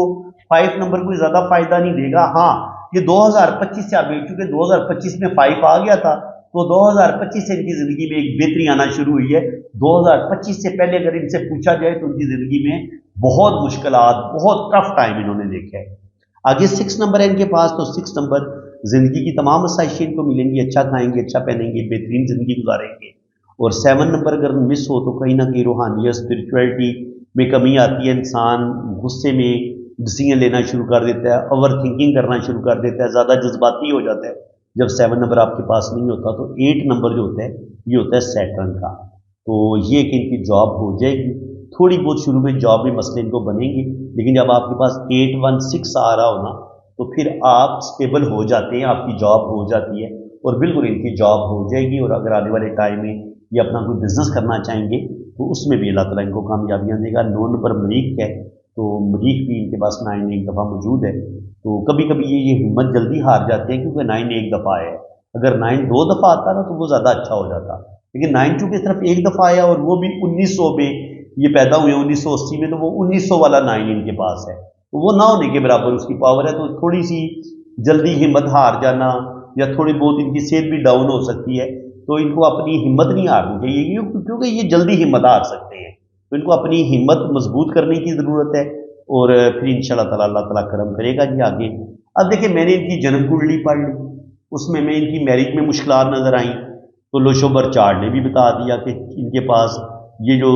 5 नंबर कोई ज़्यादा फ़ायदा नहीं देगा। हाँ, ये 2025 से आप देख चुके, 2025 में 5 आ गया था, तो 2025 से इनकी ज़िंदगी में एक बेहतरी आना शुरू हुई है। 2025 से पहले अगर इनसे पूछा जाए तो उनकी ज़िंदगी में बहुत मुश्किलात, बहुत टफ टाइम इन्होंने देखे है। आगे 6 नंबर है इनके पास, तो 6 नंबर ज़िंदगी की तमाम आसाइशें इनको मिलेंगी, अच्छा खाएंगे, अच्छा पहनेंगे, बेहतरीन ज़िंदगी गुजारेंगे। और 7 नंबर अगर मिस हो तो कहीं ना कहीं रूहानियत, स्पिरिचुअलिटी में कमी आती है, इंसान गुस्से में डिसीजन लेना शुरू कर देता है, ओवर थिंकिंग करना शुरू कर देता है, ज़्यादा जज्बाती हो जाता है। जब 7 नंबर आपके पास नहीं होता तो 8 नंबर जो होता है ये होता है सैटर्न का। तो ये कि इनकी जॉब हो जाएगी, थोड़ी बहुत शुरू में जॉब में मसले इनको बनेंगे, लेकिन जब आपके पास 816 आ रहा हो ना तो फिर आप स्टेबल हो जाते हैं, आपकी जॉब हो जाती है और बिल्कुल इनकी जॉब हो जाएगी। और अगर आने वाले टाइम में ये अपना कोई बिजनेस करना चाहेंगे तो उसमें भी अल्लाह ताला इनको कामयाबियाँ देगा। 9 नंबर मरीख है, तो मरीख भी इनके पास 9 एक दफ़ा मौजूद है। तो कभी कभी ये हिम्मत जल्दी हार जाते हैं क्योंकि 9 एक दफ़ा आया है। अगर 9 2 दफ़ा आता ना तो वो ज़्यादा अच्छा हो जाता, लेकिन 9 चूँकि सिर्फ एक दफ़ा आया और वो भी 1900 में ये पैदा हुए, 1980 में, तो वो 1900 वाला 9 इनके पास है, तो वो ना होने के बराबर उसकी पावर है। तो थोड़ी सी जल्दी हिम्मत हार जाना या थोड़ी बहुत इनकी सेहत भी डाउन हो सकती है, तो इनको अपनी हिम्मत नहीं हारनी चाहिए क्योंकि ये जल्दी हिम्मत हार सकते हैं। तो इनको अपनी हिम्मत मजबूत करने की ज़रूरत है और फिर इंशाल्लाह ताला अल्लाह ताला करम करेगा जी आगे। अब देखिए, मैंने इनकी जन्म कुंडली पढ़ ली, उसमें मैं इनकी मैरिज में मुश्किलात नज़र आई, तो लोशोबर चार्ट ने भी बता दिया कि इनके पास ये जो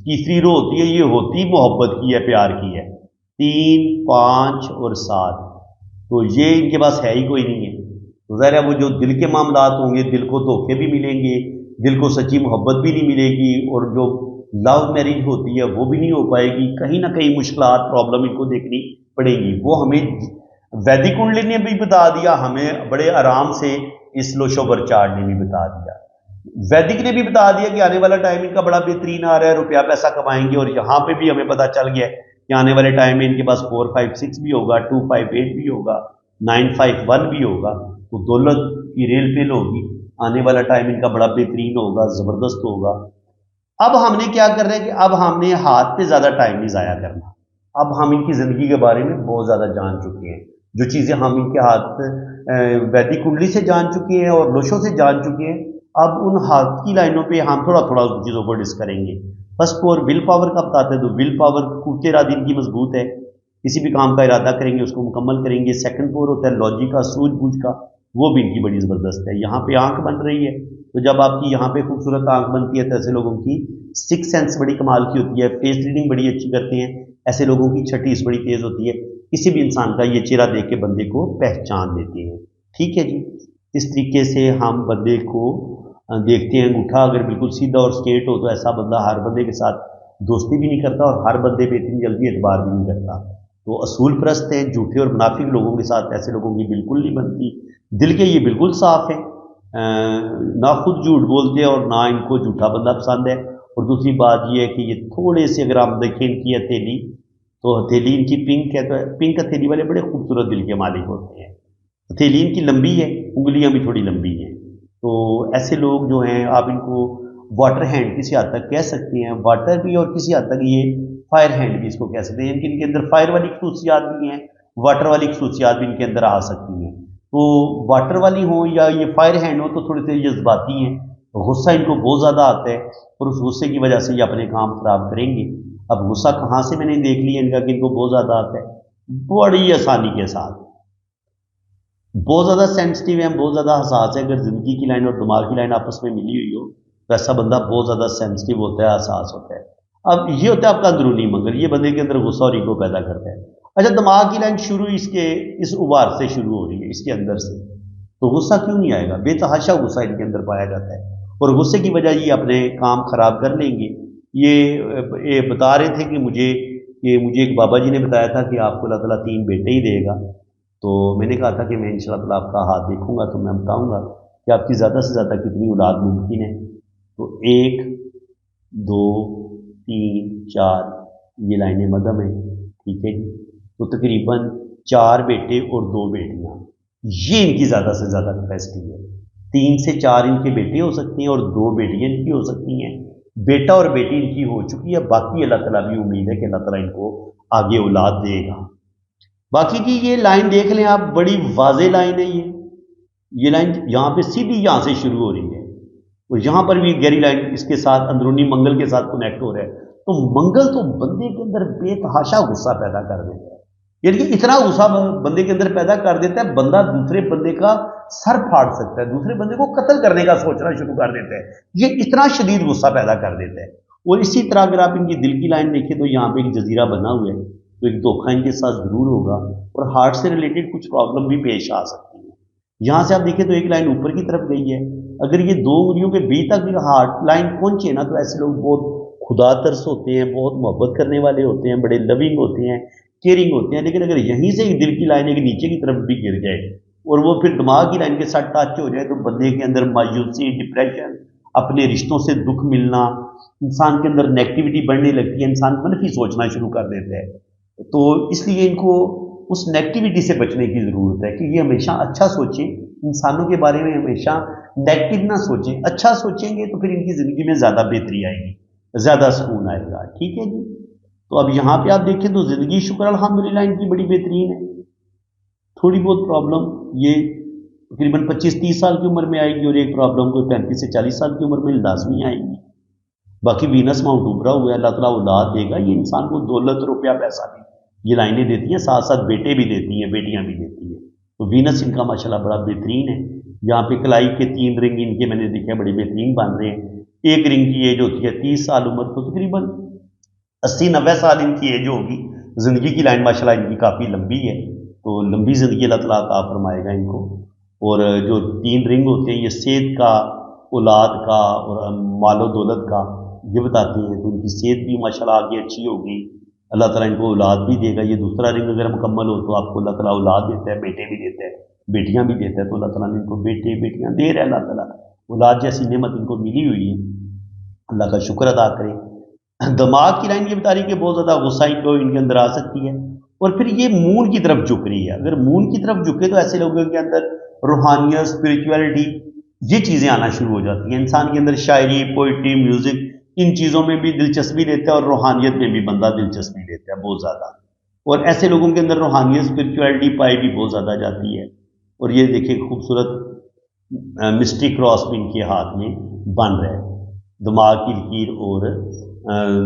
तीसरी रो होती है ये होती मोहब्बत की है, प्यार की है, 3, 5 और 7, तो ये इनके पास है ही कोई नहीं है। तो ज़ाहिर है वो जो दिल के मामलात होंगे, दिल को धोखे भी मिलेंगे, दिल को सच्ची मोहब्बत भी नहीं मिलेगी, और जो लव मैरिज होती है वो भी नहीं हो पाएगी। कहीं ना कहीं मुश्किलात, प्रॉब्लम इनको देखनी पड़ेगी। वो हमें वैदिक कुंडली ने भी बता दिया, हमें बड़े आराम से इस लोशोबर चार्ट ने भी बता दिया, वैदिक ने भी बता दिया कि आने वाला टाइम इनका बड़ा बेहतरीन आ रहा है, रुपया पैसा कमाएंगे। और यहाँ पे भी हमें पता चल गया कि आने वाले टाइम में इनके पास 456 भी होगा, 258 भी होगा, 951 भी होगा, तो दौलत की रेल पेल होगी। आने वाला टाइम इनका बड़ा बेहतरीन होगा, ज़बरदस्त होगा। अब हमने क्या करना है कि अब हमने हाथ पे ज़्यादा टाइम नहीं ज़ाया करना। अब हम इनकी ज़िंदगी के बारे में बहुत ज़्यादा जान चुके हैं, जो चीज़ें हम इनके हाथ वैदिक कुंडली से जान चुके हैं और लोशों से जान चुके हैं, अब उन हाथ की लाइनों पे हम थोड़ा थोड़ा उन चीज़ों को डिस्कस करेंगे। फर्स्ट फोर विल पावर का बताते हैं, तो विल पावर कुछ इरादे इनकी मजबूत है, किसी भी काम का इरादा करेंगे उसको मुकम्मल करेंगे। सेकंड फोर होता है लॉजिक का, सूझबूझ का, वो भी इनकी बड़ी ज़बरदस्त है। यहाँ पे आंख बन रही है, तो जब आपकी यहाँ पे खूबसूरत आंख बनती है तो ऐसे लोगों की सिक्स सेंस बड़ी कमाल की होती है, फेस रीडिंग बड़ी अच्छी करते हैं, ऐसे लोगों की छठीस बड़ी तेज़ होती है, किसी भी इंसान का ये चेहरा देख के बंदे को पहचान लेते हैं। ठीक है जी, इस तरीके से हम बंदे को देखते हैं। अंगूठा अगर बिल्कुल सीधा और स्ट्रेट हो तो ऐसा बंदा हर बंदे के साथ दोस्ती भी नहीं करता और हर बंदे पे इतनी जल्दी एतबार भी नहीं करता। तो असूल परस्त हैं, झूठे और मुनाफिक लोगों के साथ ऐसे लोगों की बिल्कुल नहीं बनती। दिल के ये बिल्कुल साफ है, ना खुद झूठ बोलते हैं और ना इनको झूठा बंदा पसंद है। और दूसरी बात ये है कि ये थोड़े से, अगर आप देखें इनकी हथेली, तो हथेली इनकी पिंक है, तो पिंक हथेली वाले बड़े खूबसूरत दिल के मालिक होते हैं। हथेली इनकी लंबी है, उंगलियां भी थोड़ी लंबी हैं। तो ऐसे लोग जो हैं, आप इनको वाटर हैंड किसी हद तक कह सकते हैं, वाटर भी, और किसी हद तक ये फायर हैंड भी इसको कह सकते हैं। इनके अंदर फायर वाली खसूसियात भी हैं, वाटर वाली खसूसियात भी इनके अंदर आ सकती हैं। तो वाटर वाली हो या ये फायर हैंड हो तो थोड़े से जज्बाती हैं, गुस्सा इनको बहुत ज़्यादा आता है और उस गुस्से की वजह से ये अपने काम खराब करेंगे। अब गुस्सा कहाँ से मैंने देख लिया इनका कि इनको बहुत ज़्यादा आता है, बड़ी आसानी के साथ। बहुत ज़्यादा सेंसिटिव है, बहुत ज़्यादा हसास है। अगर ज़िंदगी की लाइन और दिमाग की लाइन आपस में मिली हुई हो तो ऐसा बंदा बहुत ज़्यादा सेंसिटिव होता है, हसास होता है। अब ये होता है आपका अंदरूनी मंगल, ये बंदे के अंदर गुस्सा और ईगो पैदा करता है। अच्छा, दिमाग की लाइन शुरू इसके इस उबार से शुरू हो रही है, इसके अंदर से, तो गुस्सा क्यों नहीं आएगा? बेतहाशा गुस्सा इनके अंदर पाया जाता है और गुस्से की वजह ये अपने काम खराब कर लेंगे। ये बता रहे थे कि मुझे एक बाबा जी ने बताया था कि आपको अल्लाह ताला 3 बेटे ही देगा। तो मैंने कहा था कि मैं इंशाअल्लाह ताला आपका हाथ देखूंगा तो मैं बताऊंगा कि आपकी ज़्यादा से ज़्यादा कितनी औलाद मुमकिन है। तो 1, 2, 3, 4 ये लाइनें मदम है, ठीक है जी। तो तकरीबन 4 बेटे और 2 बेटियां, ये इनकी ज़्यादा से ज़्यादा कैपेसिटी है। 3 से 4 इनके बेटे हो सकते हैं और 2 बेटियां इनकी हो सकती हैं। बेटा और बेटी इनकी हो चुकी है, बाकी अल्लाह ताला भी उम्मीद है कि अल्लाह ताला इनको आगे औलाद देगा। बाकी जी ये लाइन देख लें आप, बड़ी वाज़ेह लाइन है ये लाइन यहाँ पे सीधी यहाँ से शुरू हो रही है और यहाँ पर भी गहरी लाइन इसके साथ अंदरूनी मंगल के साथ कनेक्ट हो रहा है। तो मंगल तो बंदे के अंदर बेतहाशा गुस्सा पैदा कर देता है, यानी कि इतना गुस्सा बंदे के अंदर पैदा कर देता है, बंदा दूसरे बंदे का सर फाड़ सकता है, दूसरे बंदे को कत्ल करने का सोचना शुरू कर देता है। ये इतना शदीद गुस्सा पैदा कर देता है। और इसी तरह अगर आप इनकी दिल की लाइन देखें तो यहाँ पे एक जजीरा बना हुआ है, तो एक धोखा इनके साथ जरूर होगा और हार्ट से रिलेटेड कुछ प्रॉब्लम भी पेश आ सकती है। यहाँ से आप देखें तो एक लाइन ऊपर की तरफ गई है, अगर ये दो उंगलियों के बीच तक हार्ट लाइन पहुंचे ना, तो ऐसे लोग बहुत खुदा तरस होते हैं, बहुत मोहब्बत करने वाले होते हैं, बड़े लविंग होते हैं, केयरिंग होते हैं। लेकिन अगर यहीं से एक दिल की लाइन एक नीचे की तरफ भी गिर जाए और वो फिर दिमाग की लाइन के साथ टच हो जाए, तो बंदे के अंदर मायूसी, डिप्रेशन, अपने रिश्तों से दुख मिलना, इंसान के अंदर नेगेटिविटी बढ़ने लगती है, इंसान मनफी सोचना शुरू कर देता है। तो इसलिए इनको उस नेगेटिविटी से बचने की ज़रूरत है कि ये हमेशा अच्छा सोचें, इंसानों के बारे में हमेशा नेगेटिव ना सोचें। अच्छा सोचेंगे तो फिर इनकी ज़िंदगी में ज़्यादा बेहतरी आएगी, ज़्यादा सुकून आएगा। ठीक है जी। तो अब यहाँ पे आप देखें तो ज़िंदगी शुक्र अल्हम्दुलिल्लाह इनकी बड़ी बेहतरीन है। थोड़ी बहुत प्रॉब्लम ये तकरीबन 25-30 साल की उम्र में आएगी और एक प्रॉब्लम कोई 35 से 40 साल की उम्र में लाजमी आएगी। बाकी वीनस माउंट उभरा हुआ है, अल्लाह ताला औलाद देगा। ये इंसान को दौलत, रुपया, पैसा भी ये लाइनें देती हैं, साथ साथ बेटे भी देती हैं, बेटियां भी देती हैं। तो वीनस इनका माशाल्लाह बड़ा बेहतरीन है। यहाँ पे कलाई के 3 रिंग इनके मैंने देखे बड़े बेहतरीन बन रहे हैं। एक रिंग की एज होती है 30 साल उम्र, तो तकरीबन 80-90 साल इनकी एज होगी। ज़िंदगी की लाइन माशाल्लाह इनकी काफ़ी लंबी है, तो लंबी ज़िंदगी अल्लाह ताला अता फरमाएगा इनको। और जो 3 रिंग होते हैं ये सेहत का, औलाद का और मालो दौलत का ये बताते हैं। तो इनकी सेहत भी माशाल्लाह आगे अच्छी होगी, अल्लाह ताला इनको औलाद भी देगा। ये दूसरा रिंग अगर मुकम्मल हो तो आपको अल्लाह ताला औलाद देता है, बेटे भी देता है, बेटियां भी देता है। तो अल्लाह ताला ने इनको बेटे बेटियां दे रहा है, अल्लाह ताला औलाद जैसी नेमत इनको मिली हुई है, अल्लाह का शुक्र अदा करें। दिमाग की लाइन ये बता रही है कि बहुत ज़्यादा गुस्सा इनको इनके अंदर आ सकती है और फिर ये मून की तरफ झुक रही है। अगर मून की तरफ झुके तो ऐसे लोगों के अंदर रूहानियत, स्पिरिचुअलिटी ये चीज़ें आना शुरू हो जाती हैं। इंसान के अंदर शायरी, पोइट्री, म्यूज़िक इन चीज़ों में भी दिलचस्पी लेता है और रूहानियत में भी बंदा दिलचस्पी लेता है बहुत ज़्यादा। और ऐसे लोगों के अंदर रूहानियत, स्पिरिचुअलिटी पाई भी बहुत ज़्यादा जाती है। और ये देखिए खूबसूरत मिस्ट्री क्रॉस भी इनके हाथ में बन रहा है, दिमाग की लकीर और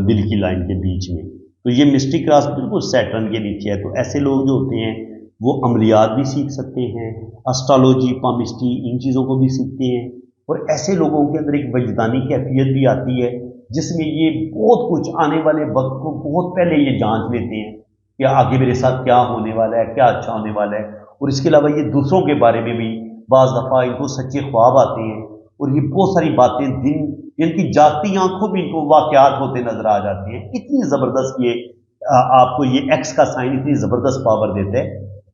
दिल की लाइन के बीच में। तो ये मिस्ट्री क्रॉस बिल्कुल सैटर्न के नीचे है। तो ऐसे लोग जो होते हैं वो अमलियात भी सीख सकते हैं, एस्ट्रोलॉजी, पामिस्ट्री इन चीज़ों को भी सीखते हैं। और ऐसे लोगों के अंदर एक वजदानी कैफियत भी आती है जिसमें ये बहुत कुछ आने वाले वक्त को बहुत पहले ये जांच लेते हैं कि आगे मेरे साथ क्या होने वाला है, क्या अच्छा होने वाला है। और इसके अलावा ये दूसरों के बारे में भी बाज़ दफ़ा इनको सच्चे ख्वाब आते हैं और ये बहुत सारी बातें दिन इनकी जागती आंखों भी इनको वाक़यात होते नजर आ जाते हैं। इतनी ज़बरदस्त ये आपको ये एक्स का साइन इतनी ज़बरदस्त पावर देता है,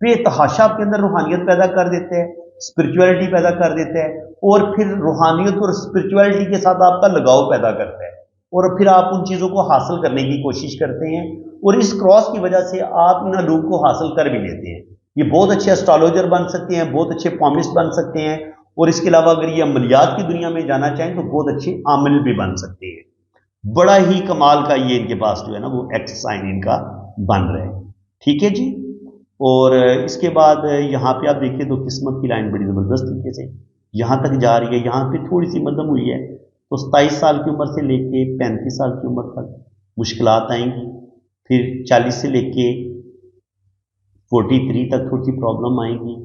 बेतहाशा आपके अंदर रूहानियत पैदा कर देते हैं, स्पिरिचुअलिटी पैदा कर देते हैं और फिर रूहानियत और स्पिरिचुअलिटी के साथ आपका लगाव पैदा करता है और फिर आप उन चीज़ों को हासिल करने की कोशिश करते हैं और इस क्रॉस की वजह से आप इन लोगों को हासिल कर भी लेते हैं। ये बहुत अच्छे एस्ट्रोलॉजर बन सकते हैं, बहुत अच्छे पामिस्ट बन सकते हैं और इसके अलावा अगर ये अमलियात की दुनिया में जाना चाहें तो बहुत अच्छे आमिल भी बन सकते हैं। बड़ा ही कमाल का ये इनके पास जो है ना वो एक्स साइन इनका बन रहा है। ठीक है जी। और इसके बाद यहाँ पे आप देखिए तो किस्मत की लाइन बड़ी ज़बरदस्त तरीके से यहाँ तक जा रही है। यहाँ पे थोड़ी सी मध्यम हुई है, तो 27 साल की उम्र से लेके 35 साल की उम्र तक मुश्किलात आएंगी, फिर 40 से लेके 43 तक थोड़ी सी प्रॉब्लम आएंगी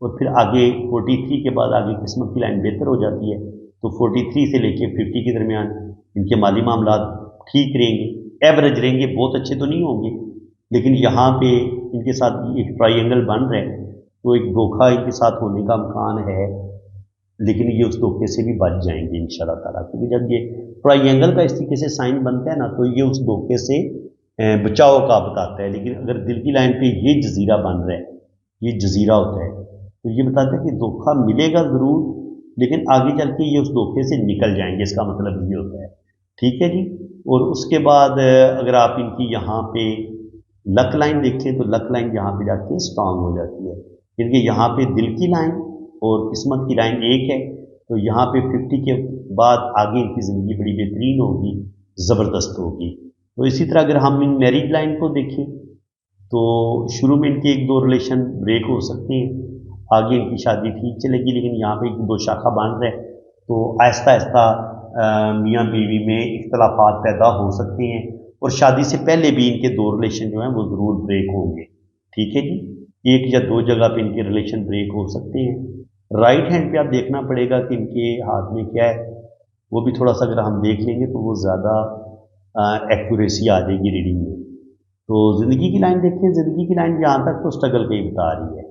और फिर आगे 43 के बाद आगे किस्मत की लाइन बेहतर हो जाती है। तो 43 से लेके 50 के दरमियान इनके माली मामला ठीक रहेंगे, एवरेज रहेंगे, बहुत अच्छे तो नहीं होंगे। लेकिन यहाँ पे इनके साथ एक ट्राइंगल बन रहा है, तो एक धोखा इनके साथ होने का इम्कान है, लेकिन ये उस धोखे से भी बच जाएंगे इंशाल्लाह ताला। क्योंकि जब ये ट्राइंगल का इस तरीके से साइन बनता है ना, तो ये उस धोखे से बचाव का बताता है। लेकिन अगर दिल की लाइन पे ये जजीरा बन रहा है, ये जजीरा होता है, तो ये बताता है कि धोखा मिलेगा ज़रूर, लेकिन आगे चल के ये उस धोखे से निकल जाएंगे, इसका मतलब ये होता है। ठीक है जी। और उसके बाद अगर आप इनकी यहाँ पे लक लाइन देखें तो लक लाइन यहाँ पे जाके स्ट्रांग हो जाती है, क्योंकि यहाँ पे दिल की लाइन और किस्मत की लाइन एक है। तो यहाँ पे 50 के बाद आगे इनकी ज़िंदगी बड़ी बेहतरीन होगी, ज़बरदस्त होगी। तो इसी तरह अगर हम इन मैरिज लाइन को देखें तो शुरू में इनके एक दो रिलेशन ब्रेक हो सकते हैं, आगे इनकी शादी ठीक चलेगी, लेकिन यहाँ पे एक दो शाखा बांध रहे तो आहिस्ता आहिस्ता मियाँ बीवी में इख्तलाफात पैदा हो सकते हैं और शादी से पहले भी इनके दो रिलेशन जो हैं वो ज़रूर ब्रेक होंगे। ठीक है जी, एक या दो जगह पे इनके रिलेशन ब्रेक हो सकते हैं। राइट हैंड पे आप देखना पड़ेगा कि इनके हाथ में क्या है, वो भी थोड़ा सा अगर हम देख लेंगे तो वो ज़्यादा एक्यूरेसी आ जाएगी रीडिंग में। तो ज़िंदगी की लाइन देखें, ज़िंदगी की लाइन यहाँ तक तो स्ट्रगल का ही बता रही है।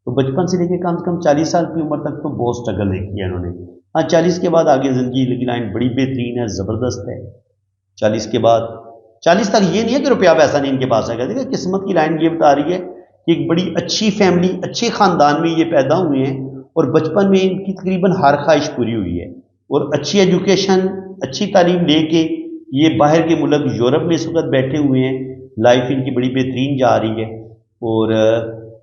तो बचपन से लेकर कम से कम 40 साल की उम्र तक तो बहुत स्ट्रगल देखी है इन्होंने। हाँ, 40 के बाद आगे ज़िंदगी की लाइन बड़ी बेहतरीन है, ज़बरदस्त है। 40 के बाद 40 तक ये नहीं है कि रुपया पैसा नहीं इनके पास है, देखिए किस्मत की लाइन ये बता रही है कि एक बड़ी अच्छी फैमिली, अच्छे ख़ानदान में ये पैदा हुए हैं और बचपन में इनकी तकरीबन हर ख्वाहिश पूरी हुई है और अच्छी एजुकेशन, अच्छी तालीम लेके ये बाहर के मुल्क यूरोप में इस वक्त बैठे हुए हैं। लाइफ इनकी बड़ी बेहतरीन जा रही है और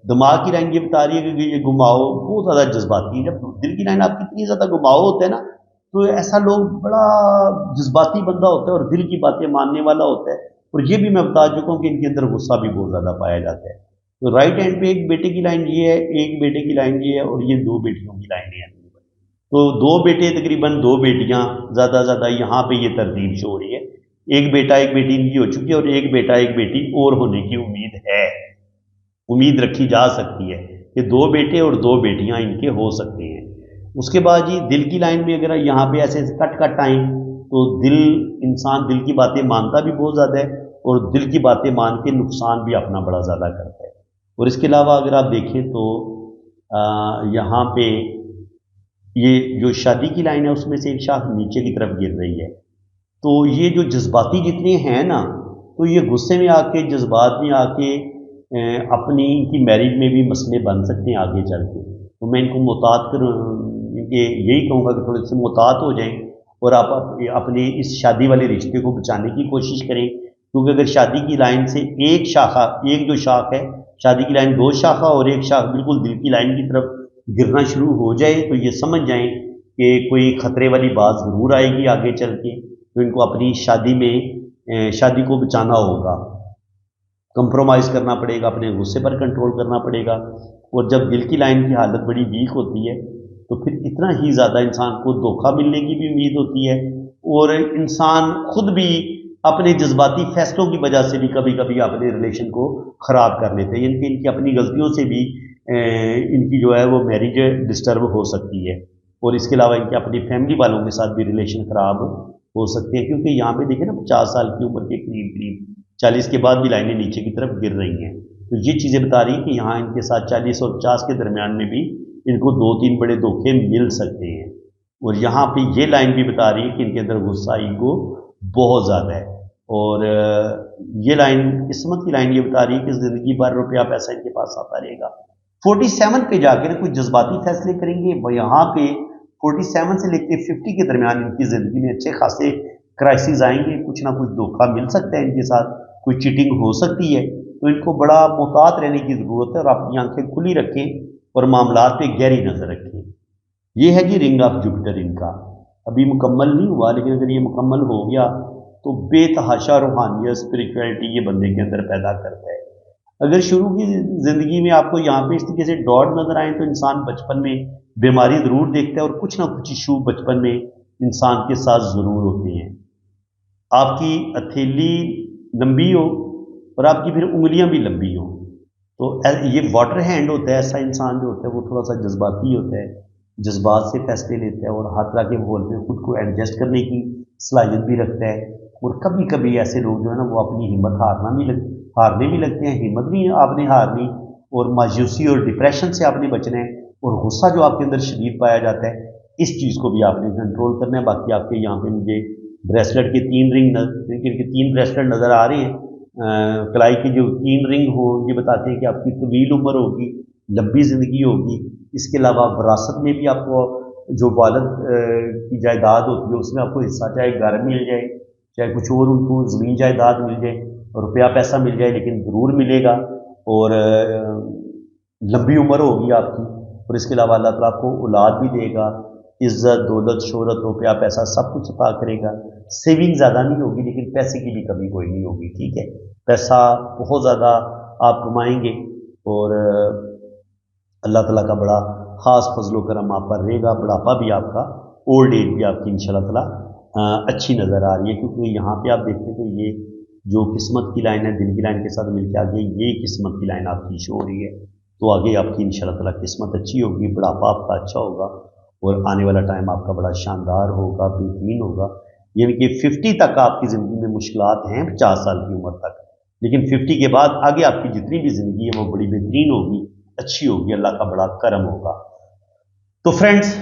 दिमाग की लाइन ये बता रही है कि ये घुमाओ बहुत ज़्यादा जज्बाती है। जब दिल की लाइन आपकी इतनी ज़्यादा घुमाओ होता है ना, तो ऐसा लोग बड़ा जज्बाती बंदा होता है और दिल की बातें मानने वाला होता है। और ये भी मैं बता चुका हूँ कि इनके अंदर गुस्सा भी बहुत ज़्यादा पाया जाता है। तो राइट हैंड पे एक बेटे की लाइन ये है, एक बेटे की लाइन ये है और ये दो बेटियों की लाइन है। तो दो बेटे तकरीबन दो बेटियां, ज़्यादा यहाँ पे ये तरतीब शो हो रही है। एक बेटा एक बेटी इनकी हो चुकी है और एक बेटा एक बेटी और होने की उम्मीद है, उम्मीद रखी जा सकती है कि दो बेटे और दो बेटियां इनके हो सकते हैं। उसके बाद जी दिल की लाइन में अगर यहाँ पे ऐसे कट आए तो दिल, इंसान दिल की बातें मानता भी बहुत ज़्यादा है और दिल की बातें मान के नुकसान भी अपना बड़ा ज़्यादा करता है। और इसके अलावा अगर आप देखें तो यहाँ पे ये जो शादी की लाइन है उसमें से एक शाख नीचे की तरफ गिर रही है। तो ये जो जज्बाती जितने हैं ना, तो ये गुस्से में आके, जज्बात में आके अपनी इनकी मैरिज में भी मसले बन सकते हैं आगे चल के। तो मैं इनको मुहतात कर इनके यही कहूँगा कि थोड़े से मुहतात हो जाएं और आप अपने इस शादी वाले रिश्ते को बचाने की कोशिश करें। क्योंकि अगर शादी की लाइन से एक शाखा, एक जो शाख है शादी की लाइन, दो शाखा और एक शाख बिल्कुल दिल की लाइन की तरफ गिरना शुरू हो जाए तो ये समझ जाएं कि कोई ख़तरे वाली बात ज़रूर आएगी आगे चल के। तो इनको अपनी शादी में शादी को बचाना होगा, कंप्रोमाइज़ करना पड़ेगा, अपने गुस्से पर कंट्रोल करना पड़ेगा। और जब दिल की लाइन की हालत बड़ी वीक होती है तो फिर इतना ही ज़्यादा इंसान को धोखा मिलने की भी उम्मीद होती है और इंसान खुद भी अपने जज्बाती फैसलों की वजह से भी कभी कभी अपने रिलेशन को ख़राब कर लेते हैं। इनकी अपनी गलतियों से भी इनकी जो है वो मैरिज डिस्टर्ब हो सकती है और इसके अलावा इनके अपनी फैमिली वालों के साथ भी रिलेशन ख़राब हो सकते हैं। क्योंकि यहाँ पे देखिए ना 50 साल की उम्र के करीब 40 के बाद भी लाइनें नीचे की तरफ गिर रही हैं। तो ये चीज़ें बता रही हैं कि यहाँ इनके साथ 40 और 50 के दरमियान में भी इनको 2-3 बड़े धोखे मिल सकते हैं। और यहाँ पे ये लाइन भी बता रही है कि इनके अंदर गुस्सा, ईगो बहुत ज़्यादा है। और ये लाइन, किस्मत की लाइन ये बता रही है कि ज़िंदगी भर रुपया पैसा इनके पास आता रहेगा। 47 पे जाकर कुछ जज्बाती फैसले करेंगे। यहाँ पे 47 से लेकर 50 के दरमियान इनकी ज़िंदगी में अच्छे खासे क्राइसिस आएंगे, कुछ ना कुछ धोखा मिल सकता है इनके साथ, कोई चीटिंग हो सकती है। तो इनको बड़ा मुहतात रहने की ज़रूरत है और अपनी आंखें खुली रखें और मामलात पे गहरी नज़र रखें। ये है कि रिंग ऑफ जुपिटर इनका अभी मुकम्मल नहीं हुआ, लेकिन अगर ये मुकम्मल हो गया तो बेतहाशा रूहानियत, स्पिरिचुअलिटी ये बंदे के अंदर पैदा करता है। अगर शुरू की ज़िंदगी में आपको यहाँ पे इस तरीके से डॉट नज़र आए तो इंसान बचपन में बीमारी ज़रूर देखता है और कुछ ना कुछ इशू बचपन में इंसान के साथ ज़रूर होते हैं। आपकी हथेली लंबी हो और आपकी फिर उंगलियां भी लंबी हो तो ये वाटर हैंड होता है। ऐसा इंसान जो होता है वो थोड़ा सा जज्बाती होता है, जज्बात से फैसले लेता है और हर तरह के माहौल में खुद को एडजस्ट करने की सलाहियत भी रखता है। और कभी कभी ऐसे लोग जो है ना वो अपनी हिम्मत हारने भी लगते हैं। हिम्मत भी आपने हारनी और मायूसी और डिप्रेशन से आपने बचना है और गुस्सा जो आपके अंदर शदीद पाया जाता है, इस चीज़ को भी आपने कंट्रोल करना है। बाकी आपके यहाँ पे मुझे ब्रेसलेट के 3 रिंग इनके 3 ब्रेसलेट नज़र आ रहे हैं। कलाई के जो 3 रिंग हो ये बताते हैं कि आपकी तवील उम्र होगी, लंबी ज़िंदगी होगी। इसके अलावा विरासत में भी आपको जो वालिद की जायदाद होती है उसमें आपको हिस्सा, चाहे घर मिल जाए चाहे कुछ और उनको ज़मीन जायदाद मिल जाए, रुपया पैसा मिल जाए, लेकिन ज़रूर मिलेगा। और लंबी उम्र होगी आपकी और इसके अलावा अल्लाह ताला आपको औलाद भी देगा। عزت دولت شہرت روپیہ پیسہ سب کچھ عطا کرے گا. سیونگ زیادہ نہیں ہوگی لیکن پیسے کی بھی کمی کوئی نہیں ہوگی. ٹھیک ہے, پیسہ بہت زیادہ آپ کمائیں گے اور اللہ تعالیٰ کا بڑا خاص فضل و کرم آپ پر رہے گا. بڑھاپا بھی آپ کا, اولڈ ایج بھی آپ کی انشاءاللہ تعالیٰ اچھی نظر آ رہی ہے, کیونکہ یہاں پہ آپ دیکھتے تو یہ جو قسمت کی لائن ہے دل کی لائن کے ساتھ مل کے آگے یہ قسمت کی لائن آپ کی شو ہو رہی ہے. تو آگے آپ کی انشاءاللہ تعالیٰ قسمت اچھی ہوگی, بڑھاپا آپ کا اچھا ہوگا اور آنے والا ٹائم آپ کا بڑا شاندار ہوگا, بہترین ہوگا. یعنی کہ 50 تک آپ کی زندگی میں مشکلات ہیں 50 سال کی عمر تک, لیکن 50 کے بعد آگے آپ کی جتنی بھی زندگی ہے وہ بڑی بہترین ہوگی, اچھی ہوگی, اللہ کا بڑا کرم ہوگا. تو فرینڈس,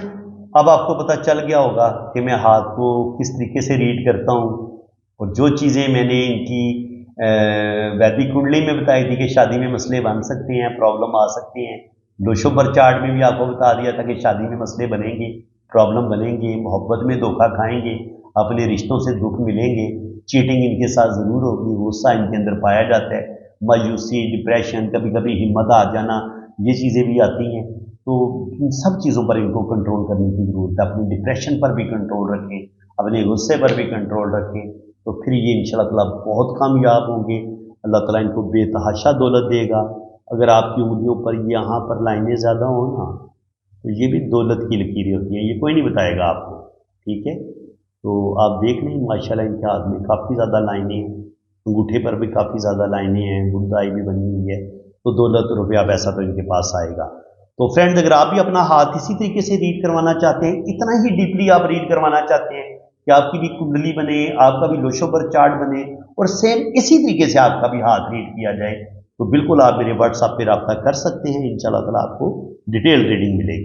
اب آپ کو پتہ چل گیا ہوگا کہ میں ہاتھ کو کس طریقے سے ریڈ کرتا ہوں, اور جو چیزیں میں نے ان کی ویدک کنڈلی میں بتائی تھی کہ شادی میں مسئلے بن سکتے ہیں, پرابلم آ سکتے ہیں, لوشو بر چارٹ میں بھی آپ کو بتا دیا تھا کہ شادی میں مسئلے بنیں گے, پرابلم بنیں گے, محبت میں دھوکہ کھائیں گے, اپنے رشتوں سے دکھ ملیں گے, چیٹنگ ان کے ساتھ ضرور ہوگی, غصہ ان کے اندر پایا جاتا ہے, مایوسی, ڈپریشن, کبھی کبھی ہمت آ جانا, یہ چیزیں بھی آتی ہیں. تو ان سب چیزوں پر ان کو کنٹرول کرنے کی ضرورت ہے. اپنی ڈپریشن پر بھی کنٹرول رکھیں, اپنے غصے پر بھی کنٹرول رکھیں, تو پھر یہ انشاءاللہ تعالیٰ بہت کامیاب ہوں گے. اللہ تعالیٰ ان کو بے تحاشا دولت دے گا. اگر آپ کی انگلیوں پر یہاں پر لائنیں زیادہ ہوں نا تو یہ بھی دولت کی لکیریں ہوتی ہیں, یہ کوئی نہیں بتائے گا آپ کو. ٹھیک ہے, تو آپ دیکھ لیں ماشاءاللہ ان کے ہاتھ میں کافی زیادہ لائنیں ہیں, انگوٹھے پر بھی کافی زیادہ لائنیں ہیں, گردائی بھی بنی ہوئی ہے, تو دولت روپیہ پیسہ تو ان کے پاس آئے گا. تو فرینڈز, اگر آپ بھی اپنا ہاتھ اسی طریقے سے ریڈ کروانا چاہتے ہیں, اتنا ہی ڈیپلی آپ ریڈ کروانا چاہتے ہیں کہ آپ کی بھی کنڈلی بنے, آپ کا بھی لوشو پر چارٹ بنے اور سیم اسی طریقے سے آپ کا بھی ہاتھ ریڈ کیا جائے, تو بالکل آپ میرے واٹس ایپ پہ رابطہ کر سکتے ہیں. انشاءاللہ تعالیٰ آپ کو ڈیٹیل ریڈنگ ملے گی.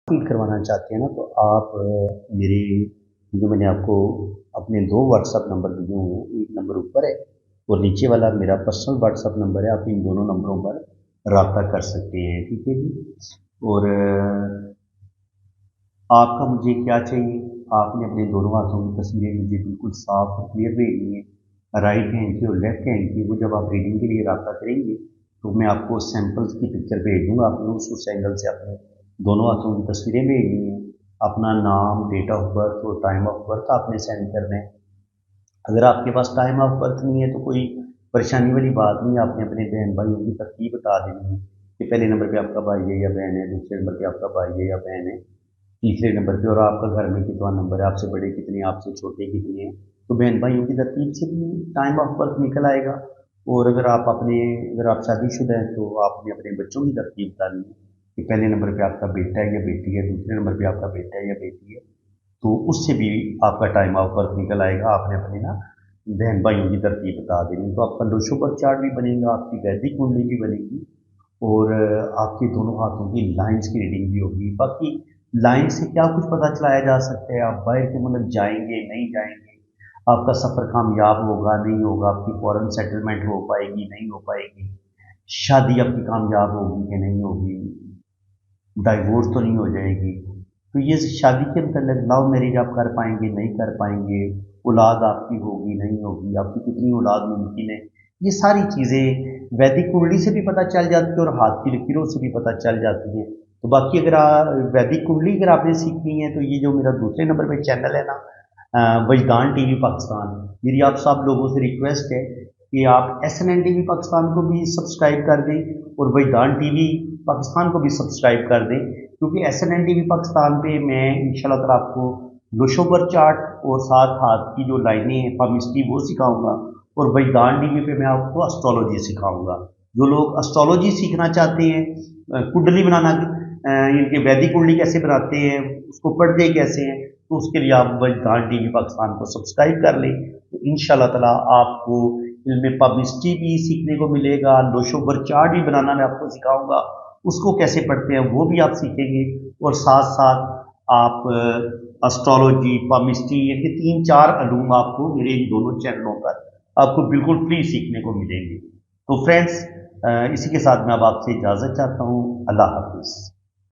ریڈ کروانا چاہتے ہیں نا تو آپ میرے جو میں نے آپ کو اپنے 2 واٹس ایپ نمبر دیے ہوں, ایک نمبر اوپر ہے اور نیچے والا میرا پرسنل واٹس ایپ نمبر ہے, آپ ان دونوں نمبروں پر رابطہ کر سکتے ہیں. ٹھیک ہے جی, اور آپ کا مجھے کیا چاہیے, آپ نے اپنے دونوں ہاتھوں کی تصویریں مجھے بالکل صاف اور کلیئر بھیجنی ہے, رائٹ ہینڈ کی اور لیفٹ ہینڈ کی. وہ جب آپ ریڈنگ کے لیے رابطہ کریں گے تو میں آپ کو سیمپلز کی پکچر بھیج دوں گا, آپ نے اس اینگل سے اپنے دونوں ہاتھوں کی تصویریں بھیجنی ہیں. اپنا نام, ڈیٹ آف برتھ اور ٹائم آف برتھ آپ نے سینڈ کرنا ہے. اگر آپ کے پاس ٹائم آف برتھ نہیں ہے تو کوئی پریشانی والی بات نہیں, آپ نے اپنے بہن بھائیوں کی ترتیب بتا دینی ہے کہ پہلے نمبر پہ آپ کا بھائی ہے یا بہن ہے, دوسرے نمبر پہ آپ کا بھائی ہے یا بہن ہے, تیسرے نمبر پہ, اور آپ کا گھر میں کتنا نمبر ہے, آپ سے بڑے کتنے, آپ سے چھوٹے کتنے ہیں. تو بہن بھائیوں کی ترتیب سے بھی ٹائم آف برتھ نکل آئے گا. اور اگر آپ شادی شدہ ہیں تو آپ نے اپنے بچوں کی ترتیب ڈالنی ہے کہ پہلے نمبر پہ آپ کا بیٹا ہے یا بیٹی ہے, دوسرے نمبر پہ آپ کا بیٹا ہے یا بیٹی ہے, تو اس سے بھی آپ کا ٹائم آف برتھ نکل آئے گا. آپ نے اپنے نا بہن بھائیوں کی ترتیب بتا دینی, تو آپ کا لوشو پر چارٹ بھی بنے گا, آپ کی ویدک کنڈلی بھی بنے گی, اور آپ کے دونوں ہاتھوں کی لائنز کی ریڈنگ بھی ہوگی. باقی لائن سے کیا کچھ پتہ چلایا جا سکتا ہے, آپ باہر کے ملک جائیں گے نہیں جائیں گے, آپ کا سفر کامیاب ہوگا نہیں ہوگا, آپ کی فورن سیٹلمنٹ ہو پائے گی نہیں ہو پائے گی, شادی آپ کی کامیاب ہوگی کہ نہیں ہوگی, ڈائیورس تو نہیں ہو جائے گی. تو یہ شادی کے متعلق لو میرج آپ کر پائیں گے نہیں کر پائیں گے, اولاد آپ کی ہوگی نہیں ہوگی, آپ کی کتنی اولاد ممکن ہے, یہ ساری چیزیں ویدک کنڈلی سے بھی پتہ چل جاتی ہیں اور ہاتھ کی لکیروں سے بھی پتہ چل جاتی ہیں. تو باقی اگر ویدک کنڈلی اگر آپ نے سیکھنی ہے تو یہ جو میرا دوسرے نمبر پہ چینل ہے نا, وجدان ٹی وی پاکستان, میری آپ سب لوگوں سے ریکویسٹ ہے کہ آپ SNN ٹی وی پاکستان کو بھی سبسکرائب کر دیں اور وجدان ٹی وی پاکستان کو بھی سبسکرائب کر دیں, کیونکہ SNN ٹی وی پاکستان پہ میں انشاءاللہ تعالیٰ آپ کو لوشو پر چارٹ اور ساتھ ہاتھ کی جو لائنیں ہیں پامسٹری وہ سکھاؤں گا, اور وجدان ٹی وی پہ میں آپ کو اسٹرالوجی سکھاؤں گا. جو لوگ اسٹرالوجی سیکھنا چاہتے ہیں, کنڈلی بنانا, ان کے ویدک کنڈلی کیسے بناتے ہیں, اس کو پڑھتے کیسے ہیں, تو اس کے لیے آپ وجدان ٹی وی پاکستان کو سبسکرائب کر لیں. تو انشاءاللہ تعالیٰ آپ کو علم پامسٹری بھی سیکھنے کو ملے گا, لوشو پر چارٹ بھی بنانا میں آپ کو سکھاؤں گا, اس کو کیسے پڑھتے ہیں وہ بھی آپ سیکھیں گے, اور ساتھ ساتھ آپ اسٹرالوجی, پامسٹری, یہ 3-4 علوم آپ کو میرے ان دونوں چینلوں پر آپ کو بالکل فری سیکھنے کو ملیں گے. تو فرینڈس, اسی کے ساتھ میں اب آپ سے اجازت چاہتا ہوں. اللہ حافظ.